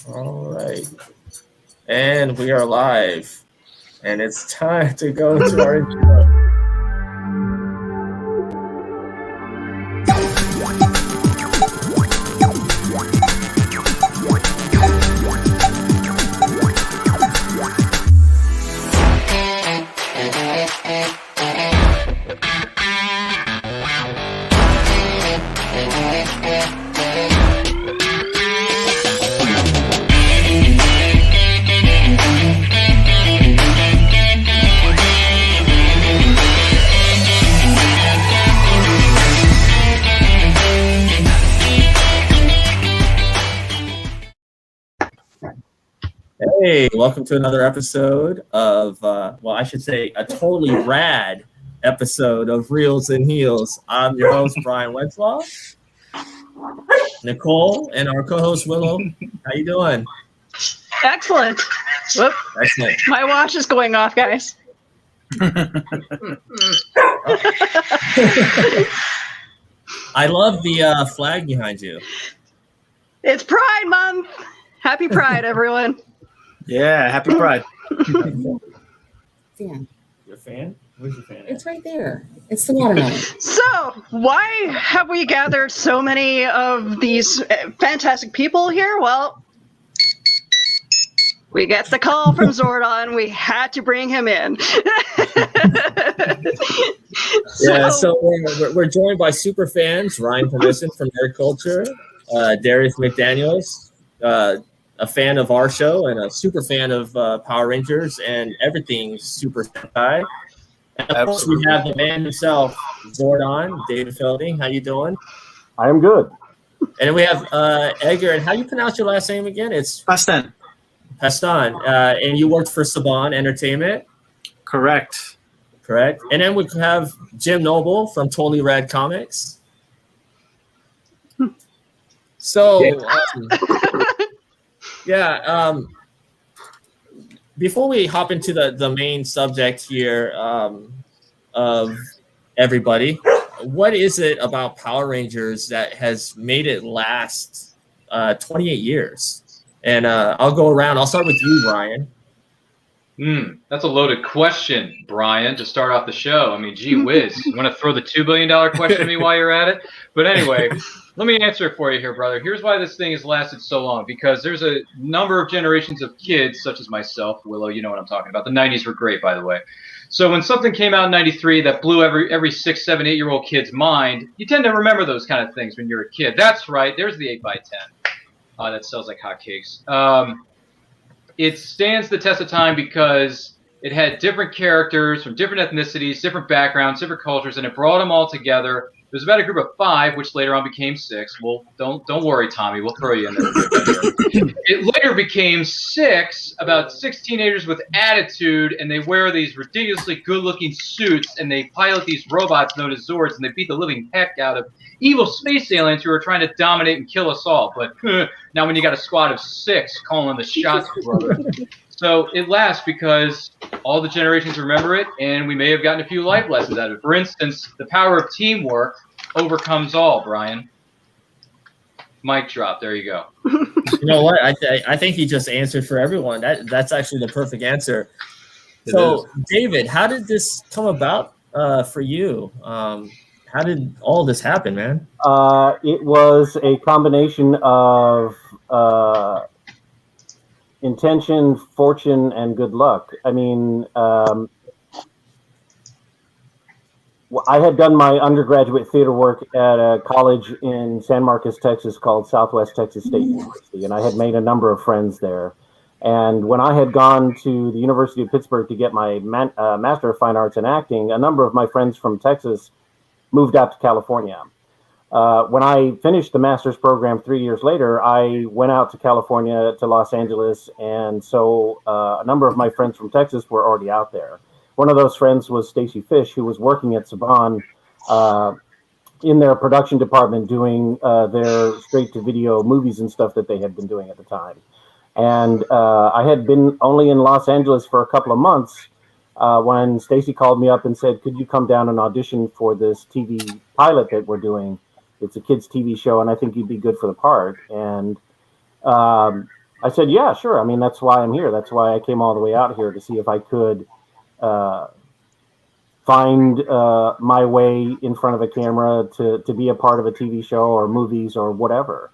All right. And we are live. And it's time to go to our intro. Hey, welcome to another episode of, I should say a totally rad episode of Reels and Heels. I'm your host, Brian Wentzlaw. Nicole and our co-host, Willow. How you doing? Excellent. Whoop. Excellent. My watch is going off, guys. I love the flag behind you. It's Pride Month. Happy Pride, everyone. Yeah, happy Pride. Fan. Your fan? Where's your fan? It's right there. It's the watermelon. So, why have we gathered so many of these fantastic people here? Well, we get the call from Zordon. We had to bring him in. So we're joined by super fans, Ryan Permison from Nerd Culture, Darius McDaniels, a fan of our show and a super fan of Power Rangers and everything Super Sentai. And of course, we have the man himself, Zordon, David Felding. How you doing? I am good. And then we have Edgar. And how you pronounce your last name again? It's Pasten. Pasten. And you worked for Saban Entertainment. Correct. And then we have Jim Noble from Totally Rad Comics. So, before we hop into the main subject here of everybody, what is it about Power Rangers that has made it last 28 years? And I'll go around. I'll start with you, Brian. That's a loaded question, Brian, to start off the show. I mean, gee whiz. You want to throw the $2 billion question at me while you're at it? But anyway, let me answer it for you here, brother. Here's why this thing has lasted so long. Because there's a number of generations of kids, such as myself, Willow, you know what I'm talking about. The 90s were great, by the way. So when something came out in 93 that blew every 6, 7, 8-year-old kid's mind, you tend to remember those kind of things when you're a kid. That's right. There's the 8x10 that sells like hotcakes. It stands the test of time because it had different characters from different ethnicities, different backgrounds, different cultures, and it brought them all together. It was about a group of 5, which later on became 6. Well, don't worry, Tommy. We'll throw you in there. It later became 6, about 6 teenagers with attitude, and they wear these ridiculously good-looking suits, and they pilot these robots known as Zords, and they beat the living heck out of evil space aliens who are trying to dominate and kill us all. But now when you got a squad of 6 calling the shots, brother. So it lasts because all the generations remember it, and we may have gotten a few life lessons out of it. For instance, the power of teamwork overcomes all, Brian. Mic drop. There you go. You know what? I think he just answered for everyone. That's actually the perfect answer. So, David, how did this come about for you? How did all this happen, man? It was a combination of intention, fortune, and good luck. I mean, I had done my undergraduate theater work at a college in San Marcos, Texas called Southwest Texas State University, and I had made a number of friends there. And when I had gone to the University of Pittsburgh to get my Master of Fine Arts in Acting, a number of my friends from Texas moved out to California. When I finished the master's program 3 years later, I went out to California, to Los Angeles, and so a number of my friends from Texas were already out there. One of those friends was Stacy Fish, who was working at Saban in their production department doing their straight-to-video movies and stuff that they had been doing at the time. And I had been only in Los Angeles for a couple of months when Stacy called me up and said, could you come down and audition for this TV pilot that we're doing? It's a kids' TV show, and I think you'd be good for the part. And I said, yeah, sure. I mean, that's why I'm here. That's why I came all the way out here to see if I could find my way in front of a camera to be a part of a TV show or movies or whatever.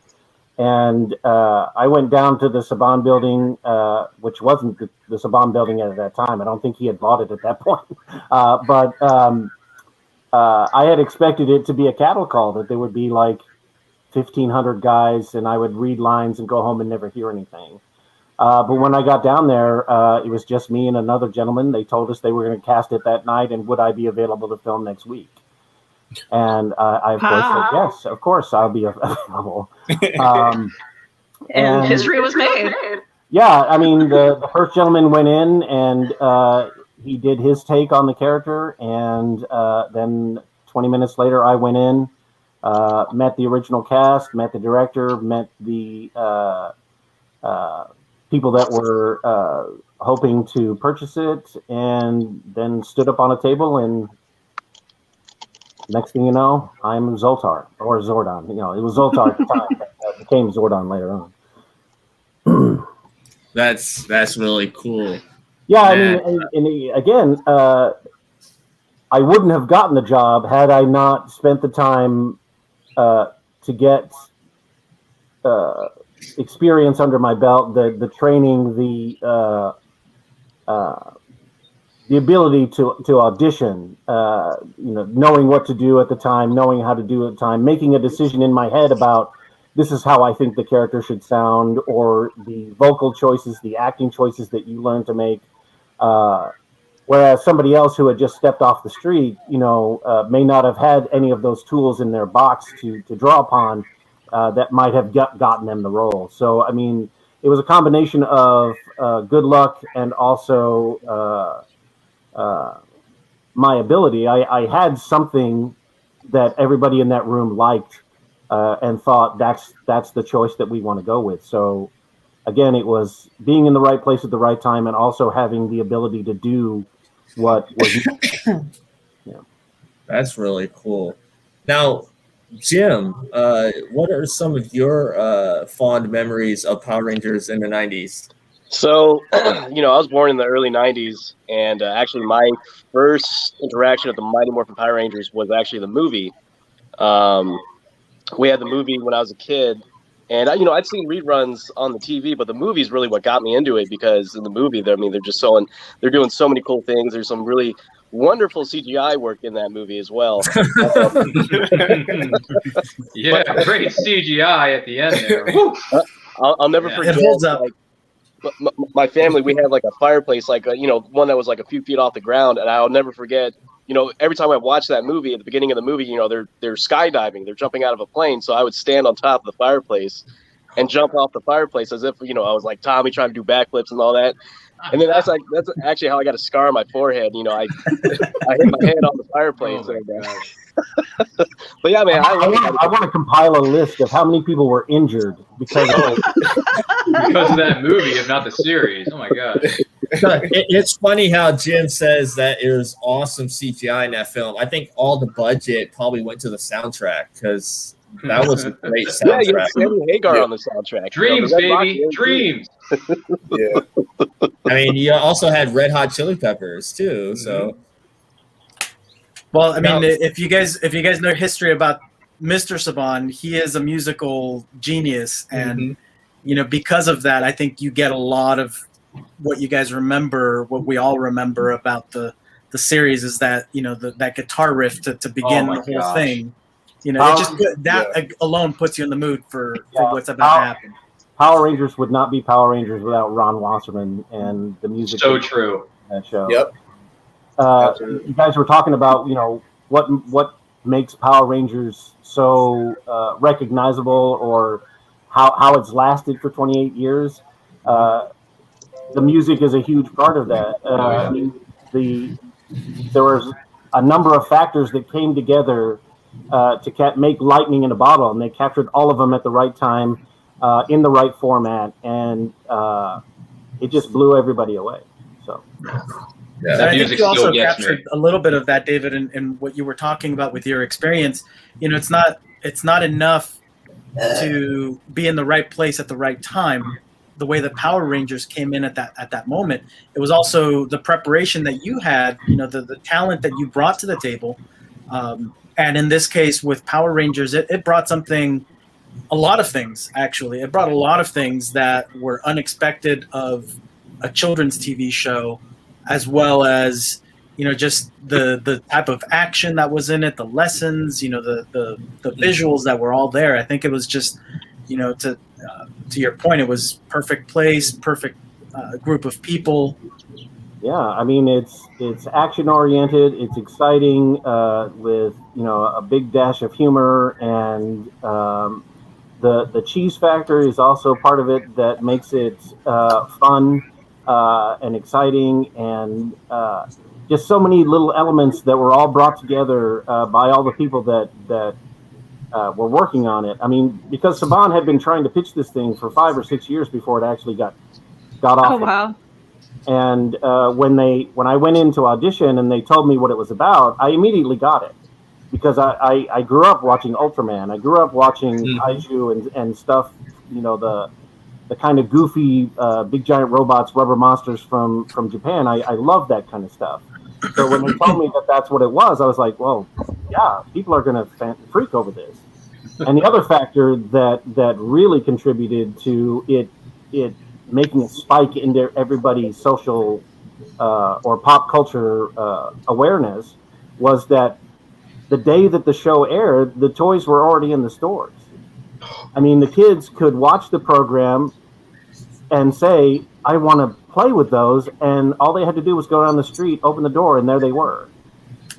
And I went down to the Saban building, which wasn't the Saban building at that time. I don't think he had bought it at that point. But I had expected it to be a cattle call, that there would be like 1,500 guys and I would read lines and go home and never hear anything. But when I got down there, it was just me and another gentleman. They told us they were going to cast it that night and would I be available to film next week? And I, of course, said, yes, of course, I'll be available. And history was made. Yeah, I mean, the first gentleman went in and he did his take on the character. And then 20 minutes later, I went in, met the original cast, met the director, met the people that were hoping to purchase it, and then stood up on a table and next thing you know, I'm Zoltar or Zordon. You know, it was Zoltar at the time. It became Zordon later on. That's really cool. Yeah, I mean, and again, I wouldn't have gotten the job had I not spent the time to get experience under my belt, the training, the ability to audition, knowing what to do at the time, knowing how to do it at the time, making a decision in my head about this is how I think the character should sound, or the vocal choices, the acting choices that you learn to make. Whereas somebody else who had just stepped off the street, may not have had any of those tools in their box to draw upon that might have gotten them the role. So, I mean, it was a combination of good luck and also my ability. I had something that everybody in that room liked and thought that's the choice that we want to go with. So again, it was being in the right place at the right time and also having the ability to do what was That's really cool. Now, Jim, what are some of your fond memories of Power Rangers in the 90s? So, I was born in the early 90s, and actually my first interaction with the Mighty Morphin Power Rangers was actually the movie. We had the movie when I was a kid, and I'd seen reruns on the TV, but the movie is really what got me into it, because in the movie, they're doing so many cool things. There's some really wonderful CGI work in that movie as well. Yeah, great CGI at the end there. I'll never forget. It holds up. My family, we had like a fireplace, like one that was like a few feet off the ground, and I'll never forget. Every time I watched that movie, at the beginning of the movie, they're skydiving, they're jumping out of a plane. So I would stand on top of the fireplace and jump off the fireplace as if I was like Tommy trying to do backflips and all that. And then that's actually how I got a scar on my forehead. I hit my head on the fireplace. But yeah, man, I want to compile a list of how many people were injured because of that movie, if not the series. Oh my god! It's funny how Jim says that it was awesome CGI in that film. I think all the budget probably went to the soundtrack, because that was a great soundtrack. Yeah, Sammy Hagar on the soundtrack. Dreams, baby, dreams. Yeah. I mean, you also had Red Hot Chili Peppers too. So, well, I mean, if you guys know history about Mr. Saban, he is a musical genius, and because of that, I think you get a lot of what you guys remember, what we all remember about the series, is that that guitar riff to begin the whole thing. Alone puts you in the mood for what's about to happen. Power Rangers would not be Power Rangers without Ron Wasserman and the music. So true. That show. Yep. You guys were talking about what makes Power Rangers so recognizable, or how it's lasted for 28 years. The music is a huge part of that. There was a number of factors that came together to make lightning in a bottle, and they captured all of them at the right time, in the right format, and it just blew everybody away. So, that I music think you also still gets captured me. a little bit of that, David, and what you were talking about with your experience. It's not enough to be in the right place at the right time. the way that Power Rangers came in at that moment. It was also the preparation that you had, the talent that you brought to the table. And in this case, with Power Rangers, it brought a lot of things, actually. It brought a lot of things that were unexpected of a children's TV show, as well as, just the type of action that was in it, the lessons, the visuals that were all there. I think it was just, to your point, it was perfect place, perfect group of people. Yeah, I mean, it's action oriented. It's exciting with a big dash of humor, and the cheese factor is also part of it that makes it fun and exciting, and just so many little elements that were all brought together by all the people that were working on it. I mean, because Saban had been trying to pitch this thing for 5 or 6 years before it actually got off. Oh, wow. And when I went into audition and they told me what it was about, I immediately got it, because I grew up watching Ultraman. I grew up watching Kaiju and stuff, the kind of goofy big giant robots, rubber monsters from Japan. I love that kind of stuff. So when they told me that that's what it was, I was like, well, yeah, people are going to freak over this. And the other factor that really contributed to it making a spike into everybody's social or pop culture awareness was that the day that the show aired, the toys were already in the stores. I mean, the kids could watch the program and say, I want to play with those, and all they had to do was go down the street, open the door, and there they were.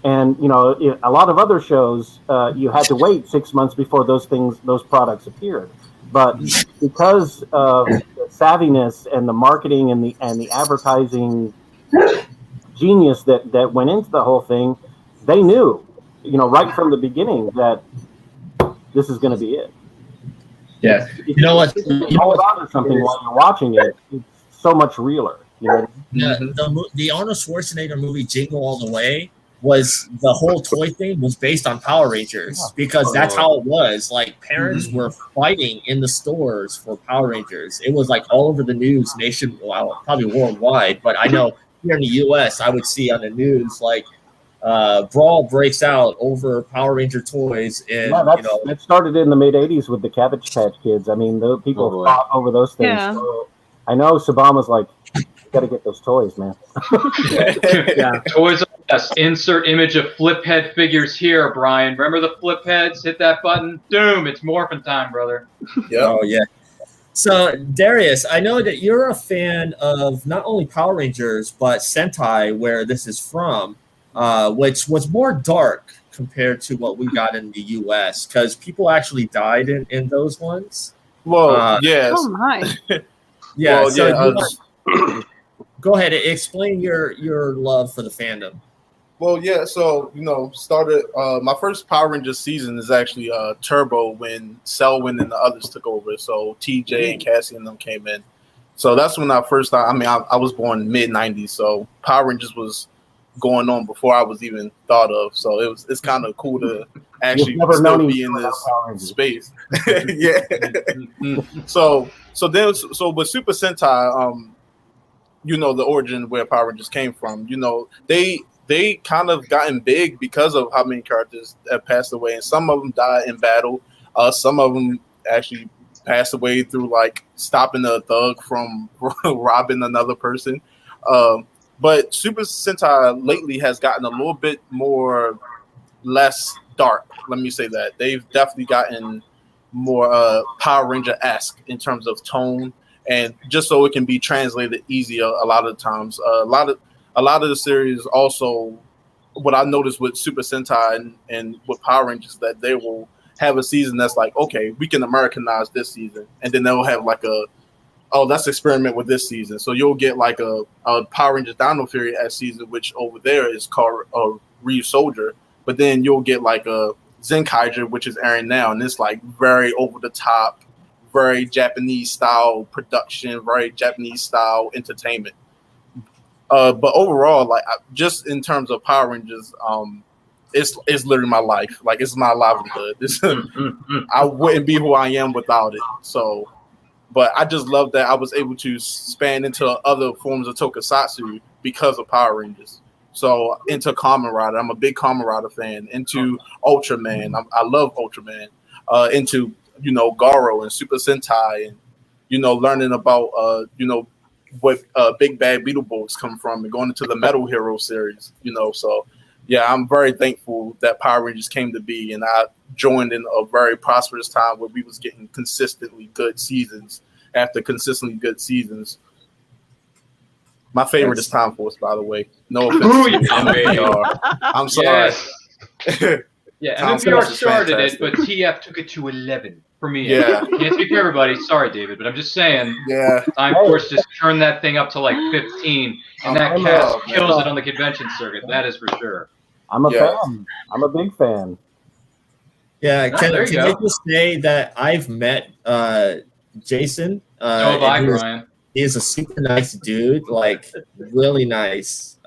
And a lot of other shows, you had to wait 6 months before those products appeared. But because of the savviness and the marketing and the advertising genius that went into the whole thing, they knew, right from the beginning that this is going to be it. Yeah, you know what? You hold on to something while you're watching it. It's so much realer. The Arnold Schwarzenegger movie Jingle All the Way was the whole toy thing was based on Power Rangers, because that's how it was. Like, parents were fighting in the stores for Power Rangers. It was like all over the news probably worldwide, but I know here in the US I would see on the news like brawl breaks out over Power Ranger toys, and that started in the mid '80s with the Cabbage Patch Kids. I mean, the people fought over those things. Yeah. So I know Saban was like, "You got to get those toys, man." Yeah, toys. Yes. Insert image of flip head figures here, Brian. Remember the flip heads? Hit that button. Doom! It's morphin' time, brother. Yep. Oh yeah. So Darius, I know that you're a fan of not only Power Rangers but Sentai, where this is from. Which was more dark compared to what we got in the U.S. because people actually died in those ones. Well, yes. Oh my. Yeah. Well, so go ahead and explain your love for the fandom. Well, yeah. So started my first Power Rangers season is actually Turbo when Selwyn and the others took over. So TJ and Cassie and them came in. So that's when I first started. I mean, I was born mid '90s, so Power Rangers was going on before I was even thought of. So it's kind of cool to actually still be in this space. Yeah. So with Super Sentai, the origin where Power Rangers came from, they kind of gotten big because of how many characters have passed away, and some of them died in battle. Some of them actually passed away through like stopping a thug from robbing another person. But Super Sentai lately has gotten a little bit less dark. Let me say that. They've definitely gotten more Power Ranger-esque in terms of tone, and just so it can be translated easier a lot of times. A lot of the series also, what I noticed with Super Sentai and with Power Rangers, that they will have a season that's like, okay, we can Americanize this season, and then they'll have like let's experiment with this season. So you'll get like a Power Rangers Dino Fury S season, which over there is called Ryu Soldier. But then you'll get like a Zenkaiger, which is airing now, and it's like very over the top, very Japanese style production, very Japanese style entertainment. But overall, like just in terms of Power Rangers, it's literally my life. Like it's my livelihood. I wouldn't be who I am without it. So. But I just love that I was able to span into other forms of tokusatsu because of Power Rangers. So into Kamen Rider, I'm a big Kamen Rider fan. Into Ultraman, I love Ultraman. Into Garo and Super Sentai, and learning about what Big Bad Beetleborgs come from, and going into the Metal Hero series. So yeah, I'm very thankful that Power Rangers came to be, and I joined in a very prosperous time where we was getting consistently good seasons after consistently good seasons. My favorite is Time Force, by the way. No offense to MMPR. I'm sorry. Yes. Yeah, MMPR started it, but TF took it to 11 for me. Yeah. Can't speak for everybody. Sorry, David, but I'm just saying. Yeah. Time Force just turned that thing up to like 15, and that cast kills it on the convention circuit. That is for sure. I'm a fan. I'm a big fan. Yeah, can I just say that I've met Jason. So have I, Brian. He is a super nice dude, like really nice.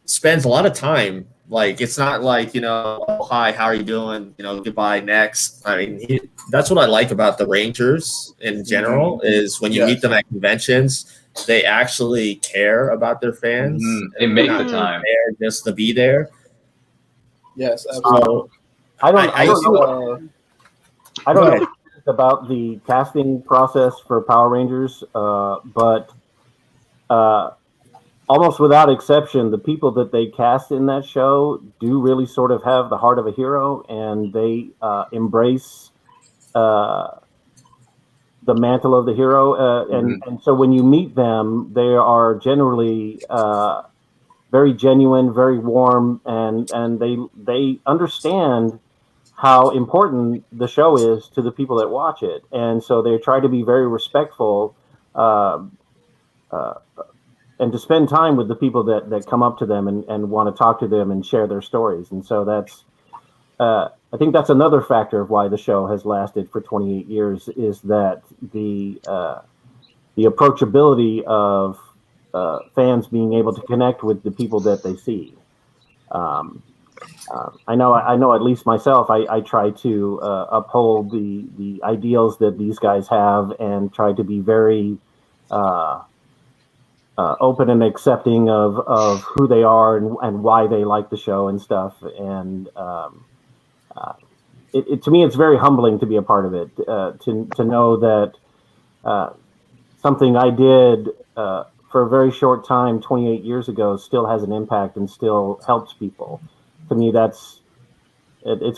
Spends a lot of time. Like, it's not like, oh, hi, how are you doing? Goodbye, next. I mean, that's what I like about the Rangers in general, is when you meet them at conventions, they actually care about their fans. They make the time. There just to be there. Yes, absolutely. I don't know about the casting process for Power Rangers, but almost without exception, the people that they cast in that show do really sort of have the heart of a hero, and they embrace the mantle of the hero. And so when you meet them, they are generally very genuine, very warm, and they understand how important the show is to the people that watch it. And so they try to be very respectful and to spend time with the people that come up to them and want to talk to them and share their stories. And so that's, I think that's another factor of why the show has lasted for 28 years, is that the approachability of fans being able to connect with the people that they see. I know at least myself, I try to uphold the ideals that these guys have, and try to be very open and accepting of who they are and why they like the show and stuff. And to me, it's very humbling to be a part of it, to know that something I did for a very short time 28 years ago still has an impact and still helps people. To me, it's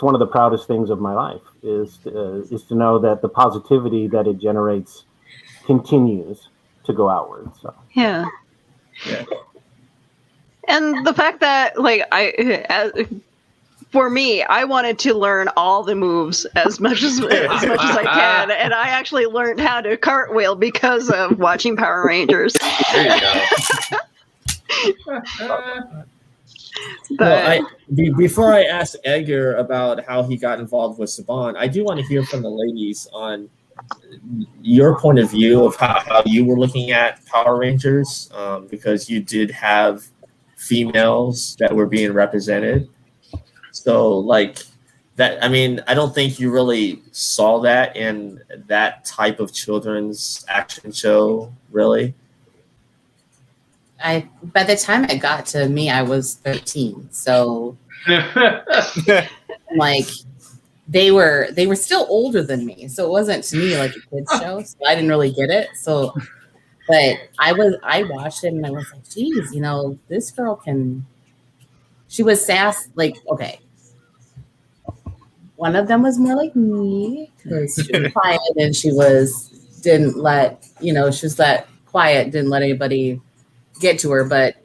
one of the proudest things of my life, is to know that the positivity that it generates continues to go outward. So yeah. And the fact that, like, for me, I wanted to learn all the moves as much as I can, and I actually learned how to cartwheel because of watching Power Rangers. There you go. Well, before I ask Edgar about how he got involved with Saban, I do want to hear from the ladies on your point of view of how you were looking at Power Rangers, because you did have females that were being represented. So, like that, I mean, I don't think you really saw that in that type of children's action show, really. By the time it got to me, I was 13. So like they were still older than me. So it wasn't to me like a kid's show. So I didn't really get it. So but I watched it and I was like, geez, this girl she was sass, like, okay. One of them was more like me because she was quiet and she was that quiet, didn't let anybody get to her, but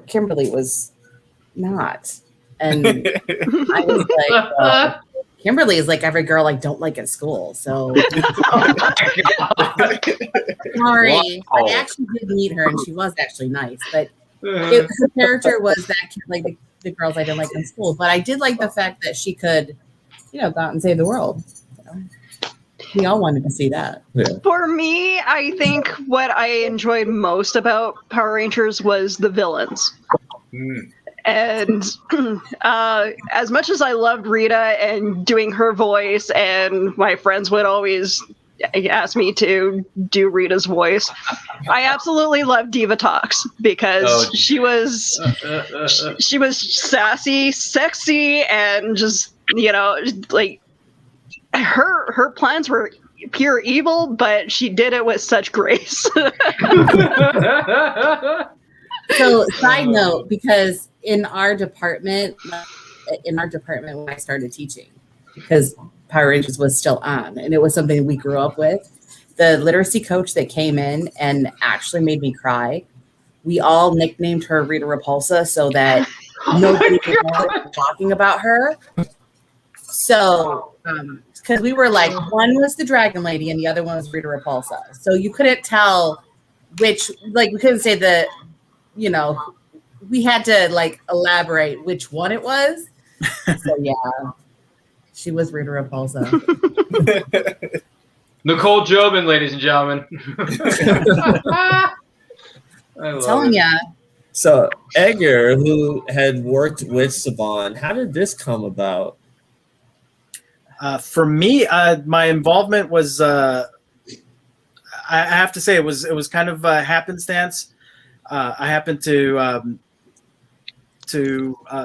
Kimberly was not, and I was like, Kimberly is like every girl I don't like at school. So sorry, Wow. I actually did meet her, and she was actually nice, but her character was that like the girls I didn't like in school. But I did like the fact that she could, go out and save the world. We all wanted to see that. Yeah. For me, I think what I enjoyed most about Power Rangers was the villains. And as much as I loved Rita and doing her voice, and my friends would always ask me to do Rita's voice, I absolutely loved Diva Talks because she was sassy, sexy, and just, you know, like her plans were pure evil, but she did it with such grace. So, side note, because in our department when I started teaching, because Power Rangers was still on, and it was something we grew up with, the literacy coach that came in and actually made me cry, we all nicknamed her Rita Repulsa so that nobody would know talking about her. So, because we were like, one was the Dragon Lady and the other one was Rita Repulsa. So you couldn't tell which, like, we couldn't say the, you know, we had to like elaborate which one it was. So yeah, she was Rita Repulsa. Nicole Jobin, ladies and gentlemen. I'm telling ya. So Edgar, who had worked with Saban, how did this come about? For me, my involvement was, I have to say, it was kind of happenstance. I happened to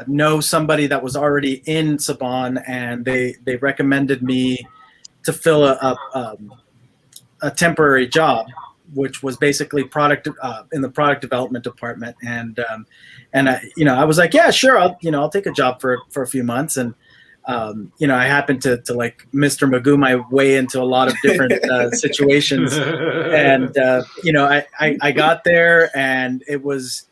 know somebody that was already in Saban, and they recommended me to fill a temporary job, which was basically in the product development department. And I was like, yeah, sure, I'll take a job for a few months. And I happened to like Mr. Magoo my way into a lot of different situations. And I got there, and it was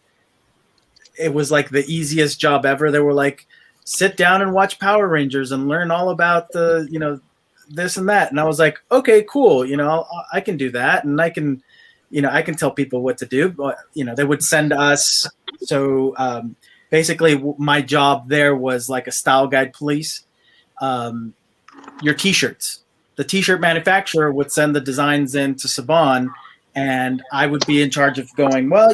like the easiest job ever. They were like, sit down and watch Power Rangers and learn all about the, this and that. And I was like, okay, cool. I can do that. And I can tell people what to do. But, they would send us. So basically my job there was like a style guide police. Your t-shirts, the t-shirt manufacturer would send the designs in to Saban, and I would be in charge of going, well,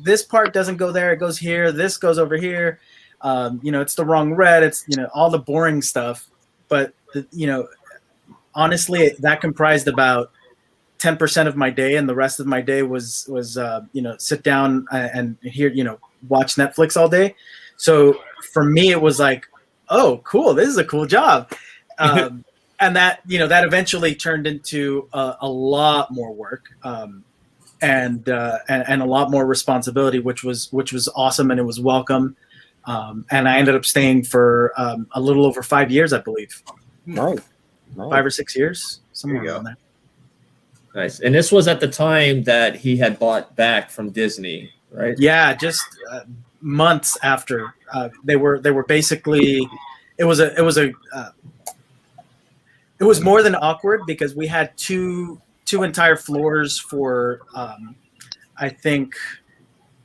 this part doesn't go there. It goes here. This goes over here. It's the wrong red. It's, all the boring stuff. But, honestly, that comprised about 10% of my day. And the rest of my day was sit down and hear, watch Netflix all day. So for me, it was like, oh, cool. This is a cool job. And that, that eventually turned into a lot more work and a lot more responsibility, which was awesome. And it was welcome. And I ended up staying for a little over 5 years, I believe. Nice. 5 or 6 years, somewhere around there. Nice. And this was at the time that he had bought back from Disney, right? Yeah, just months after. They were basically, it was more than awkward because we had two entire floors for I think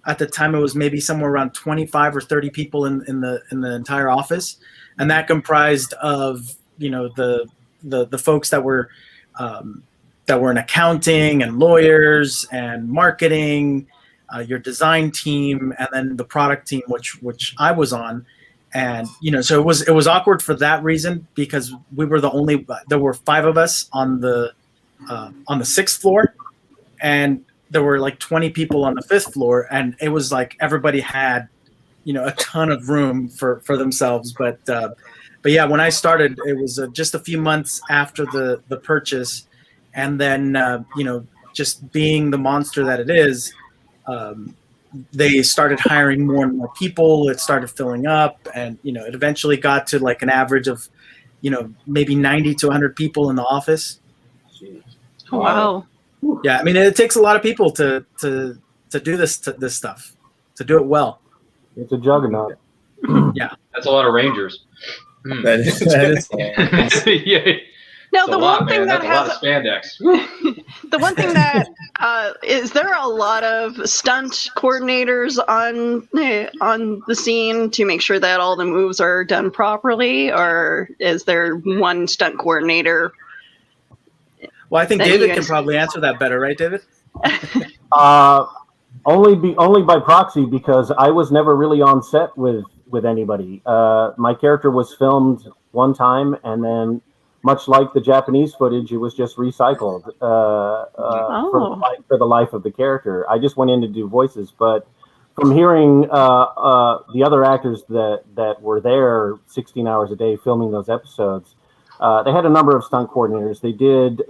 at the time it was maybe somewhere around 25 or 30 people in the entire office, and that comprised of the folks that were in accounting and lawyers and marketing, your design team, and then the product team, which I was on. And so it was awkward for that reason, because we were there were 5 of us on the 6th floor, and there were like 20 people on the 5th floor, and it was like everybody had a ton of room for themselves. But yeah, when I started, it was just a few months after the purchase, and then just being the monster that it is, they started hiring more and more people. It started filling up, and it eventually got to like an average of maybe 90 to 100 people in the office. Wow. Yeah, I mean, it takes a lot of people to do this stuff, to do it well. It's a juggernaut. Yeah, that's a lot of Rangers. That is Yeah. Now, That's the one thing that That's has a lot of spandex. the one thing that is there a lot of stunt coordinators on the scene to make sure that all the moves are done properly, or is there one stunt coordinator? Well, I think David can probably answer that better, right, David? Only by proxy, because I was never really on set with anybody. My character was filmed one time, and then, much like the Japanese footage, it was just recycled for the life of the character. I just went in to do voices, but from hearing the other actors that were there 16 hours a day filming those episodes, they had a number of stunt coordinators. They did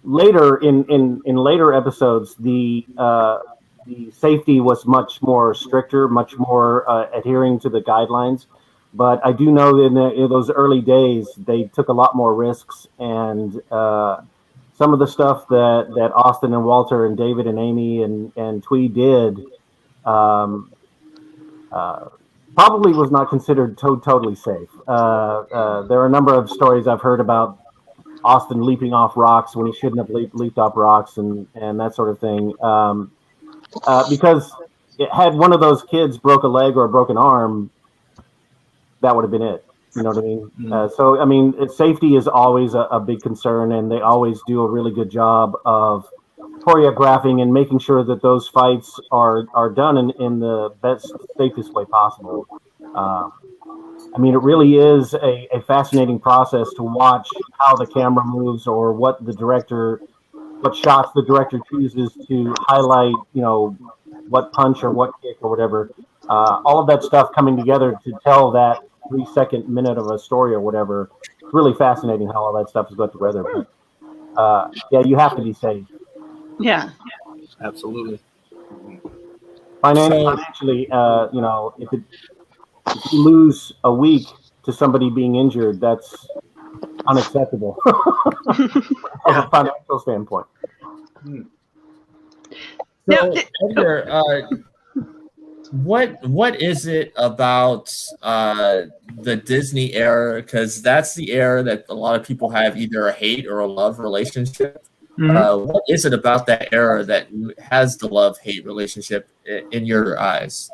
later in later episodes, the safety was much more stricter, much more adhering to the guidelines. But I do know that in those early days, they took a lot more risks, and some of the stuff that Austin and Walter and David and Amy and Twee did probably was not considered totally safe. There are a number of stories I've heard about Austin leaping off rocks when he shouldn't have leaped off rocks and that sort of thing. Because had one of those kids broke a leg or a broken arm, that would have been it. You know what I mean? So, I mean, safety is always a big concern, and they always do a really good job of choreographing and making sure that those fights are done in the best, safest way possible. I mean, it really is a fascinating process to watch how the camera moves, or what shots the director chooses to highlight, you know, what punch or what kick or whatever. All of that stuff coming together to tell that 3-second minute of a story or whatever. It's really fascinating how all that stuff is put together. But yeah, you have to be safe. Yeah. Absolutely. Financially, you know, if you lose a week to somebody being injured, that's unacceptable from a financial standpoint. So, Edgar, what is it about the Disney era? Because that's the era that a lot of people have either a hate or a love relationship. What is it about that era that has the love-hate relationship in your eyes?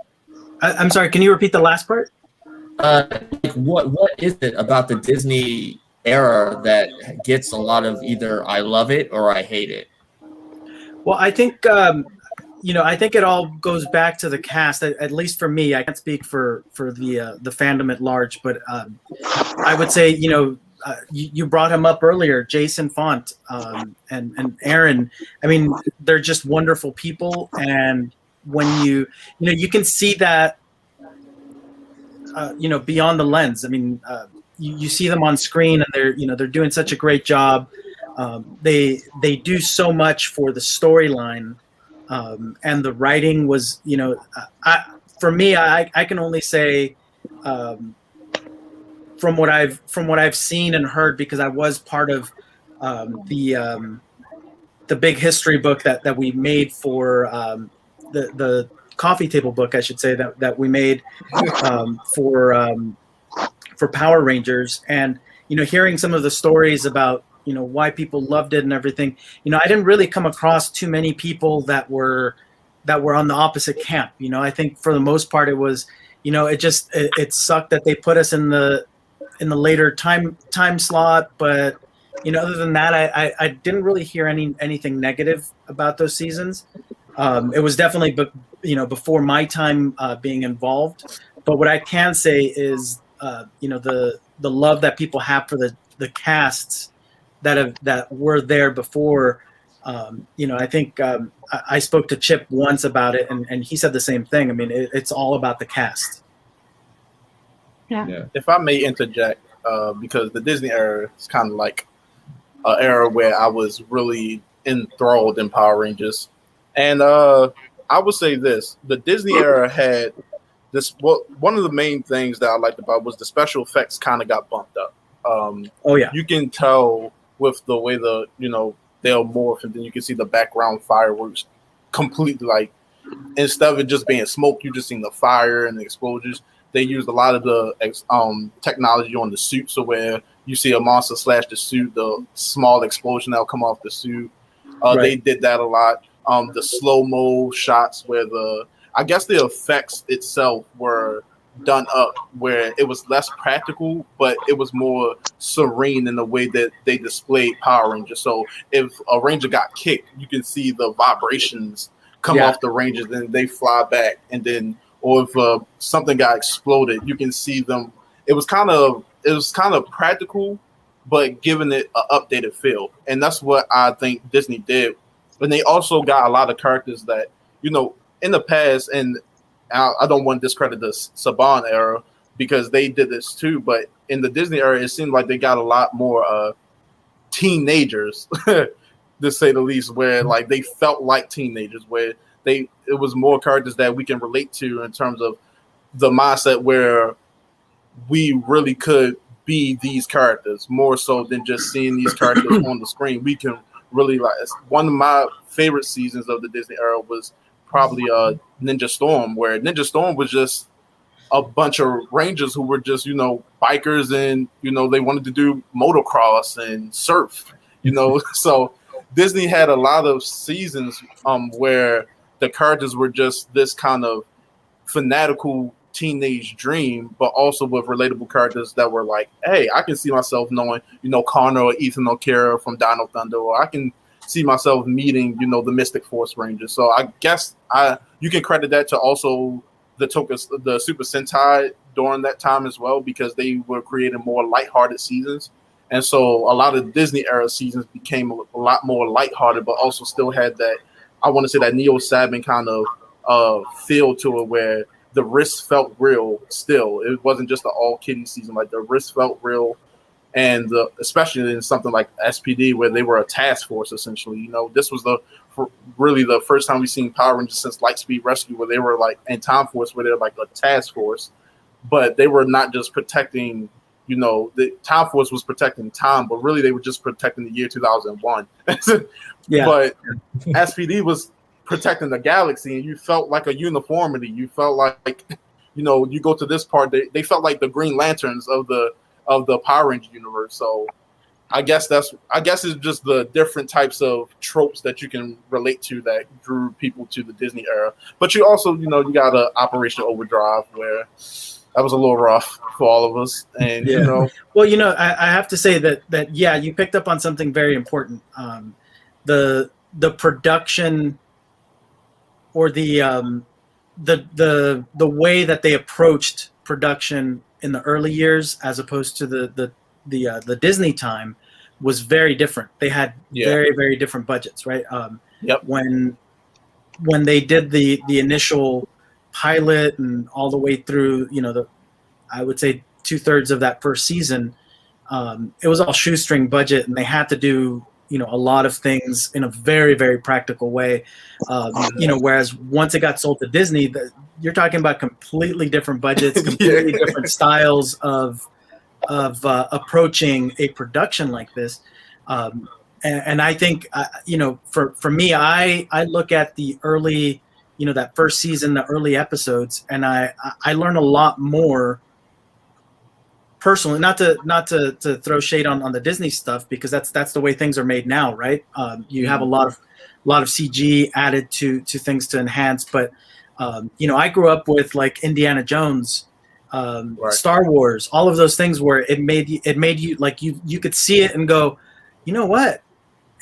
I'm sorry, can you repeat the last part? What is it about the Disney era that gets a lot of either I love it or I hate it? Well, I think you know, I think it all goes back to the cast. At least for me, I can't speak for the fandom at large, but I would say, you know, you brought him up earlier, Jason Font and Aaron. I mean, they're just wonderful people, and when you know, you can see that. You know, beyond the lens. I mean, you see them on screen, and they're doing such a great job. They do so much for the storyline, and the writing was, you know, for me, I can only say, from what I've seen and heard, because I was part of the big history book that we made for the coffee table book, I should say, that we made for Power Rangers. And, you know, hearing some of the stories about, you know, why people loved it and everything, you know, I didn't really come across too many people that were on the opposite camp. You know, I think for the most part it was, you know, it sucked that they put us in the later time slot, but, you know, other than that, I didn't really hear anything negative about those seasons. It was definitely, you know, before my time being involved. But what I can say is, you know, the love that people have for the casts that were there before. You know, I think I spoke to Chip once about it, and he said the same thing. I mean, it's all about the cast. Yeah. If I may interject, because the Disney era is kind of like an era where I was really enthralled in Power Rangers. And I would say this: the Disney era had this. Well, one of the main things that I liked about was the special effects kind of got bumped up. Oh yeah, you can tell with the way they'll morph, and then you can see the background fireworks completely. Like, instead of it just being smoke, you just seen the fire and the explosions. They used a lot of the technology on the suit, so where you see a monster slash the suit, the small explosion that'll come off the suit. Right. They did that a lot. The slow-mo shots where I guess the effects itself were done up where it was less practical, but it was more serene in the way that they displayed Power Rangers. So if a Ranger got kicked, you can see the vibrations come off the Rangers and they fly back. And then, or if something got exploded, you can see them. It was kind of practical, but giving it an updated feel. And that's what I think Disney did. And they also got a lot of characters that, you know, in the past, and I don't want to discredit the Saban era because they did this too, but in the Disney era, it seemed like they got a lot more teenagers, to say the least, where like they felt like teenagers, where it was more characters that we can relate to in terms of the mindset where we really could be these characters more so than just seeing these characters on the screen. We can really, like, one of my favorite seasons of the Disney era was probably Ninja Storm, where Ninja Storm was just a bunch of Rangers who were just, you know, bikers, and, you know, they wanted to do motocross and surf, you know. So Disney had a lot of seasons where the characters were just this kind of fanatical teenage dream, but also with relatable characters that were like, hey, I can see myself knowing, you know, Connor or Ethan O'Kara from Dino Thunder, or I can see myself meeting, you know, the Mystic Force Rangers. So I guess you can credit that to also the Super Sentai during that time as well, because they were creating more lighthearted seasons. And so a lot of Disney era seasons became a lot more lighthearted, but also still had that, I want to say, that Neo Saban kind of feel to it, where the risks felt real still. It wasn't just an all kiddie season. Like, the risks felt real. And especially in something like SPD, where they were a task force, essentially. You know, this was really the first time we've seen Power Rangers since Lightspeed Rescue, where they were like, and Time Force, where they're like a task force, but they were not just protecting, you know, the Time Force was protecting time, but really they were just protecting the year 2001. Yeah. But SPD was protecting the galaxy, and you felt like a uniformity. You felt like, you know, you go to this part, they felt like the Green Lanterns of the Power Ranger universe. So I guess it's just the different types of tropes that you can relate to that drew people to the Disney era. But you also, you know, you got Operation Overdrive, where that was a little rough for all of us. And you know, well, you know, I have to say that yeah, you picked up on something very important. The production, or the way that they approached production in the early years, as opposed to the Disney time, was very different. They had very, very different budgets, right? When they did the initial pilot and all the way through, you know, I would say 2/3 of that first season, it was all shoestring budget, and they had to do, you know, a lot of things in a very, very practical way. You know, whereas once it got sold to Disney, you're talking about completely different budgets, completely different styles of approaching a production like this. And I think, you know, for me, I look at the early, you know, that first season, the early episodes, and I learn a lot more personally, not to throw shade on the Disney stuff, because that's the way things are made now, right? You have a lot of CG added to things to enhance, but you know, I grew up with like Indiana Jones, Star Wars, all of those things where it made you like you could see it and go, you know what?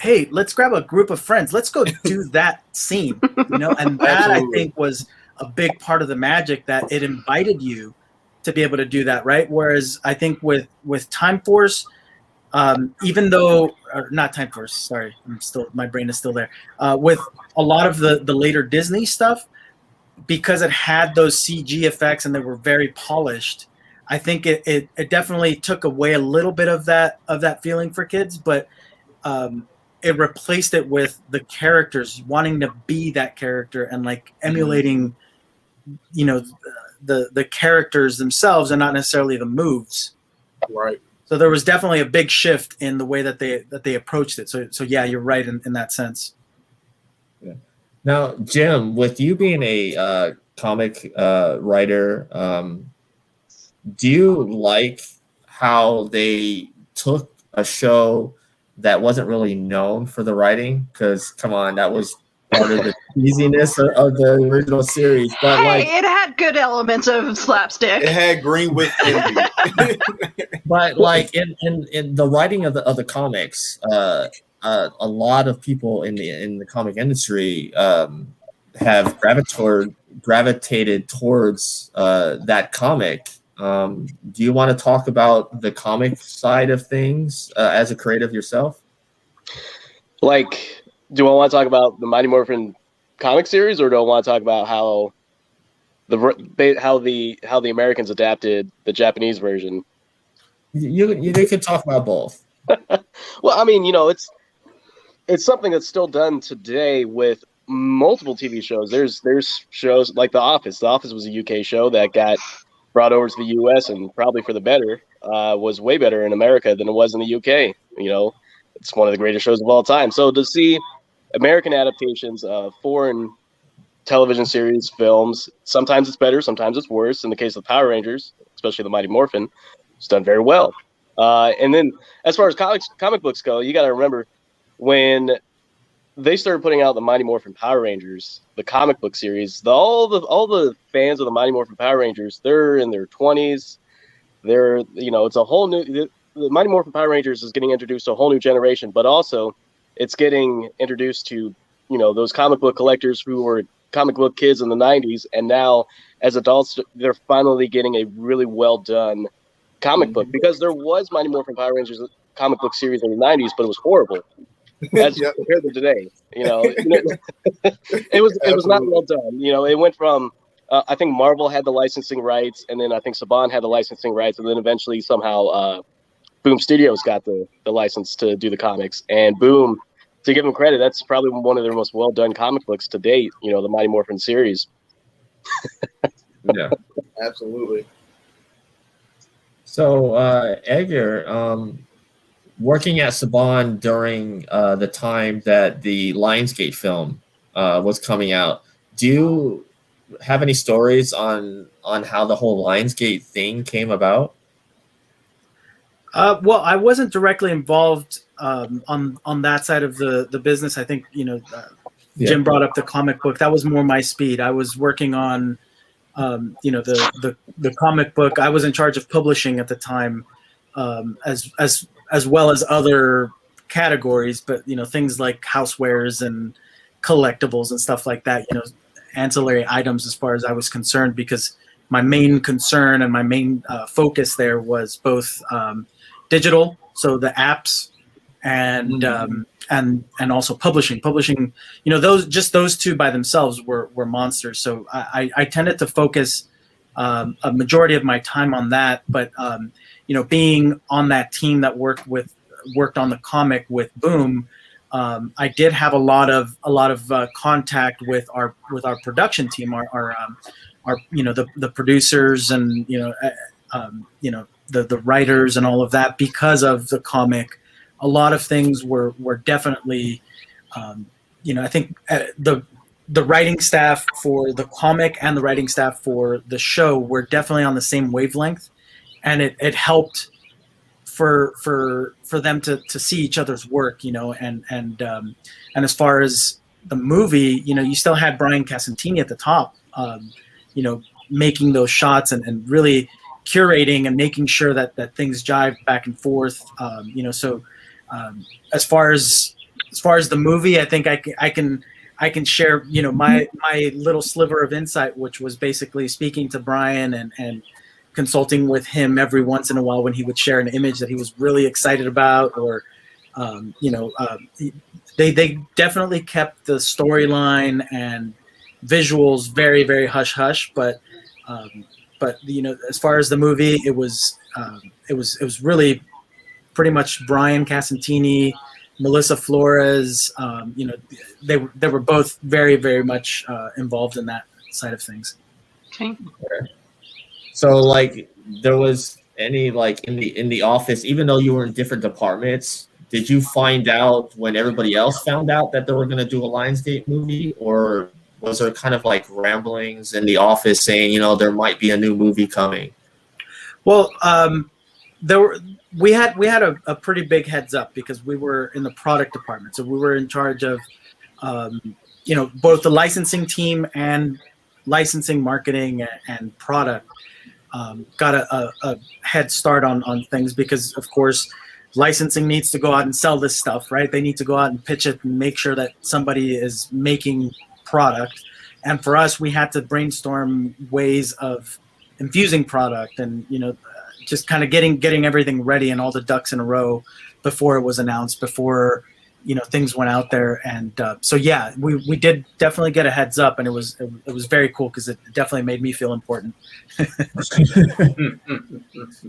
Hey, let's grab a group of friends. Let's go do that scene, you know? And that I think was a big part of the magic, that it invited you to be able to do that, right? Whereas I think with Time Force, even though, or not Time Force, sorry, my brain is still there. With a lot of the later Disney stuff, because it had those CG effects and they were very polished, I think it definitely took away a little bit of that feeling for kids, but it replaced it with the characters wanting to be that character and like emulating, you know, the characters themselves and not necessarily the moves. Right. So there was definitely a big shift in the way that they approached it. So yeah, you're right in that sense. Yeah. Now, Jim, with you being a comic writer, do you like how they took a show that wasn't really known for the writing? Because come on, that was part of the cheesiness of the original series. But Hey, it had good elements of slapstick. It had green with Indy. but like in the writing of the comics, a lot of people in the comic industry have gravitated towards that comic. Do you want to talk about the comic side of things as a creative yourself? Like, do I want to talk about the Mighty Morphin comic series, or do I want to talk about how the Americans adapted the Japanese version? You could talk about both. Well, I mean, it's something that's still done today with multiple TV shows. There's shows like The Office. The Office was a UK show that got brought over to the US, and probably for the better. Was way better in America than it was in the UK. It's one of the greatest shows of all time. So to see American adaptations of foreign television series, films, sometimes it's better, sometimes it's worse. In the case of Power Rangers, especially the Mighty Morphin, it's done very well. And then as far as comic books go, you got to remember when they started putting out the Mighty Morphin Power Rangers, the comic book series, all the fans of the Mighty Morphin Power Rangers, they're in their 20s. It's a whole new. The Mighty Morphin Power Rangers is getting introduced to a whole new generation, but also it's getting introduced to, those comic book collectors who were comic book kids in the 90s, and now as adults, they're finally getting a really well done comic book, because there was Mighty Morphin Power Rangers comic book series in the 90s, but it was horrible as compared to today. It was not well done. It went from I think Marvel had the licensing rights, and then I think Saban had the licensing rights, and then eventually somehow Boom Studios got the license to do the comics. And Boom, to give them credit, that's probably one of their most well done comic books to date. The Mighty Morphin series. Yeah, Absolutely. So Edgar, working at Saban during the time that the Lionsgate film was coming out, do you have any stories on how the whole Lionsgate thing came about? Well, I wasn't directly involved on that side of the business. I think Jim brought up the comic book. That was more my speed. I was working on the comic book. I was in charge of publishing at the time, as well as other categories, but things like housewares and collectibles and stuff like that. Ancillary items, as far as I was concerned, because my main concern and my main focus there was both digital, so the apps, and also publishing. Those two by themselves were monsters. So I tended to focus a majority of my time on that. But being on that team that worked on the comic with Boom, I did have a lot of contact with our production team, our the producers, and the writers and all of that. Because of the comic, a lot of things were definitely I think the writing staff for the comic and the writing staff for the show were definitely on the same wavelength, and it helped for them to see each other's work, and as far as the movie, you still had Brian Casantini at the top, making those shots and really curating and making sure that things jive back and forth. So as far as the movie, I think I can share, my little sliver of insight, which was basically speaking to Brian and consulting with him every once in a while when he would share an image that he was really excited about, or they definitely kept the storyline and visuals very, very hush hush, but as far as the movie, it was really pretty much Brian Casantini, Melissa Flores. They were both very, very much involved in that side of things. Okay. So there was any in the office, even though you were in different departments, did you find out when everybody else found out that they were going to do a Lionsgate movie, or was there kind of ramblings in the office saying, there might be a new movie coming? Well, we had a pretty big heads up, because we were in the product department, so we were in charge of both the licensing team and licensing, marketing, and product got a head start on things, because of course licensing needs to go out and sell this stuff, right? They need to go out and pitch it and make sure that somebody is making product. And for us, we had to brainstorm ways of infusing product and, just kind of getting everything ready and all the ducks in a row before it was announced, before, things went out there. And so, yeah, we did definitely get a heads up, and it was very cool because it definitely made me feel important.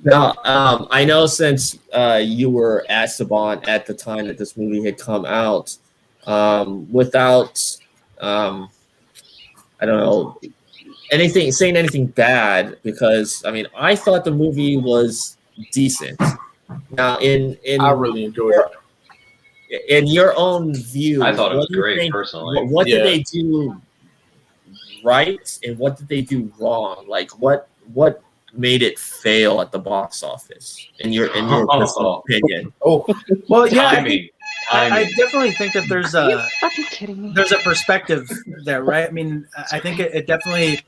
Now, I know since you were at Saban at the time that this movie had come out, without, I don't know, saying anything bad, because I thought the movie was decent. Now, I really enjoyed it. In your own view, I thought it was great, personally. What did they do right, and what did they do wrong? Like, what made it fail at the box office, in your personal opinion? Oh, well, yeah, I definitely think that there's Are you fucking kidding me? there's a perspective there, right? I think it definitely,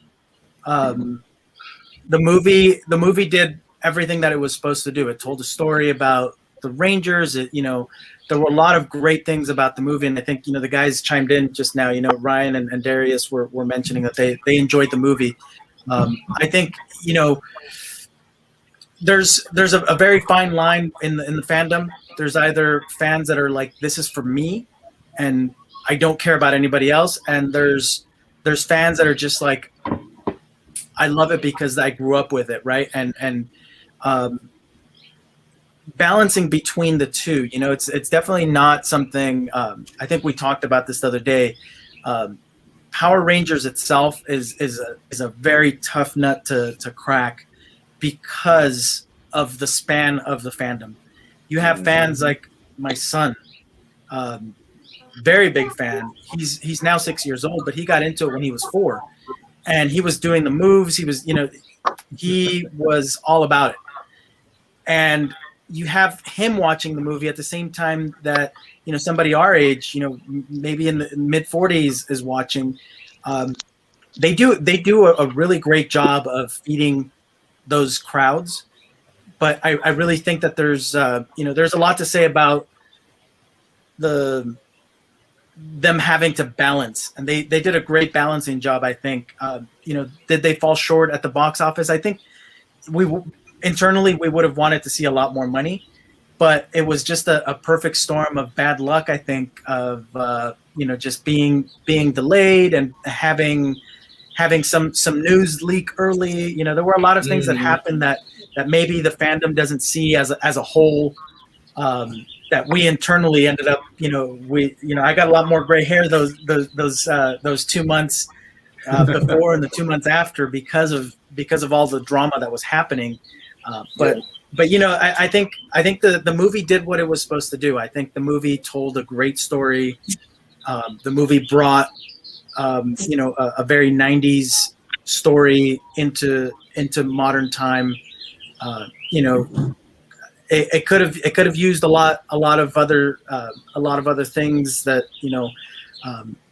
the movie did everything that it was supposed to do. It told a story about the Rangers. There were a lot of great things about the movie, and I think the guys chimed in just now. Ryan and Darius were mentioning that they enjoyed the movie. I think there's a very fine line in the fandom. There's either fans that are like, this is for me, and I don't care about anybody else, and there's fans that are just like, I love it because I grew up with it, right? And balancing between the two, it's definitely not something. I think we talked about this the other day. Power Rangers itself is a very tough nut to crack, because of the span of the fandom. You have fans like my son, very big fan. He's now 6 years old, but he got into it when he was 4, and he was doing the moves. He was he was all about it. And you have him watching the movie at the same time that somebody our age, maybe in the mid 40s, is watching. They do a really great job of feeding those crowds, but I really think that there's a lot to say about them having to balance, and they did a great balancing job. I think did they fall short at the box office? I think internally we would have wanted to see a lot more money, but it was just a perfect storm of bad luck, I think, of just being delayed and having some news leak early. There were a lot of things that happened that maybe the fandom doesn't see as a whole, that we internally ended up, I got a lot more gray hair those 2 months before and the 2 months after, because of all the drama that was happening. But I think the movie did what it was supposed to do. I think the movie told a great story. The movie brought a very 90s story into modern time. It could have used a lot of other things that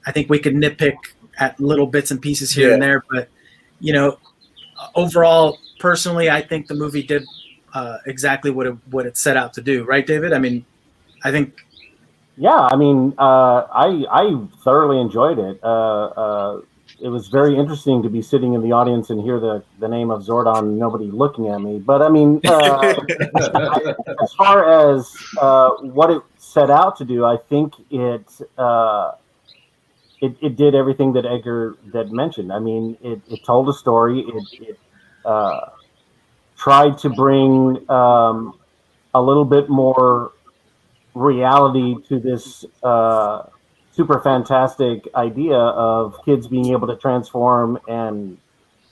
I think we could nitpick at little bits and pieces here and there, but overall, personally, I think the movie did exactly what it set out to do, right, David? I think. Yeah, I thoroughly enjoyed it. It was very interesting to be sitting in the audience and hear the name of Zordon, nobody looking at me. But as far as what it set out to do, I think it did everything that Edgar mentioned. It told a story. It tried to bring a little bit more reality to this super fantastic idea of kids being able to transform and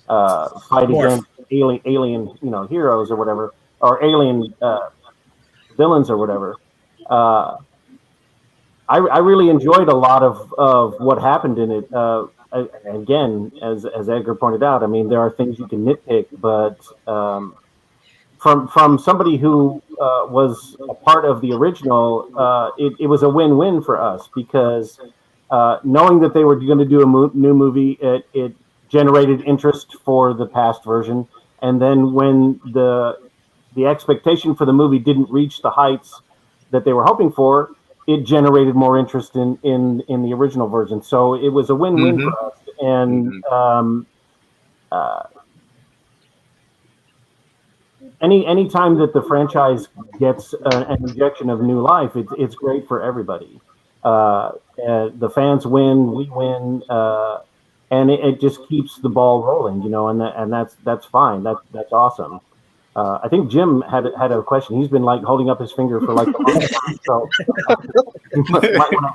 fight against alien heroes or whatever, or alien villains or whatever. I really enjoyed a lot of what happened in it. Again, as Edgar pointed out, there are things you can nitpick, but from somebody who was a part of the original, it was a win-win for us, because knowing that they were going to do a new movie, it generated interest for the past version. And then when the expectation for the movie didn't reach the heights that they were hoping for, it generated more interest in the original version. So it was a win-win for us. And any time that the franchise gets an injection of new life, it's great for everybody. The fans win, we win, and it just keeps the ball rolling, and that's fine. That's awesome. I think Jim had a question. He's been like holding up his finger for like a long time. So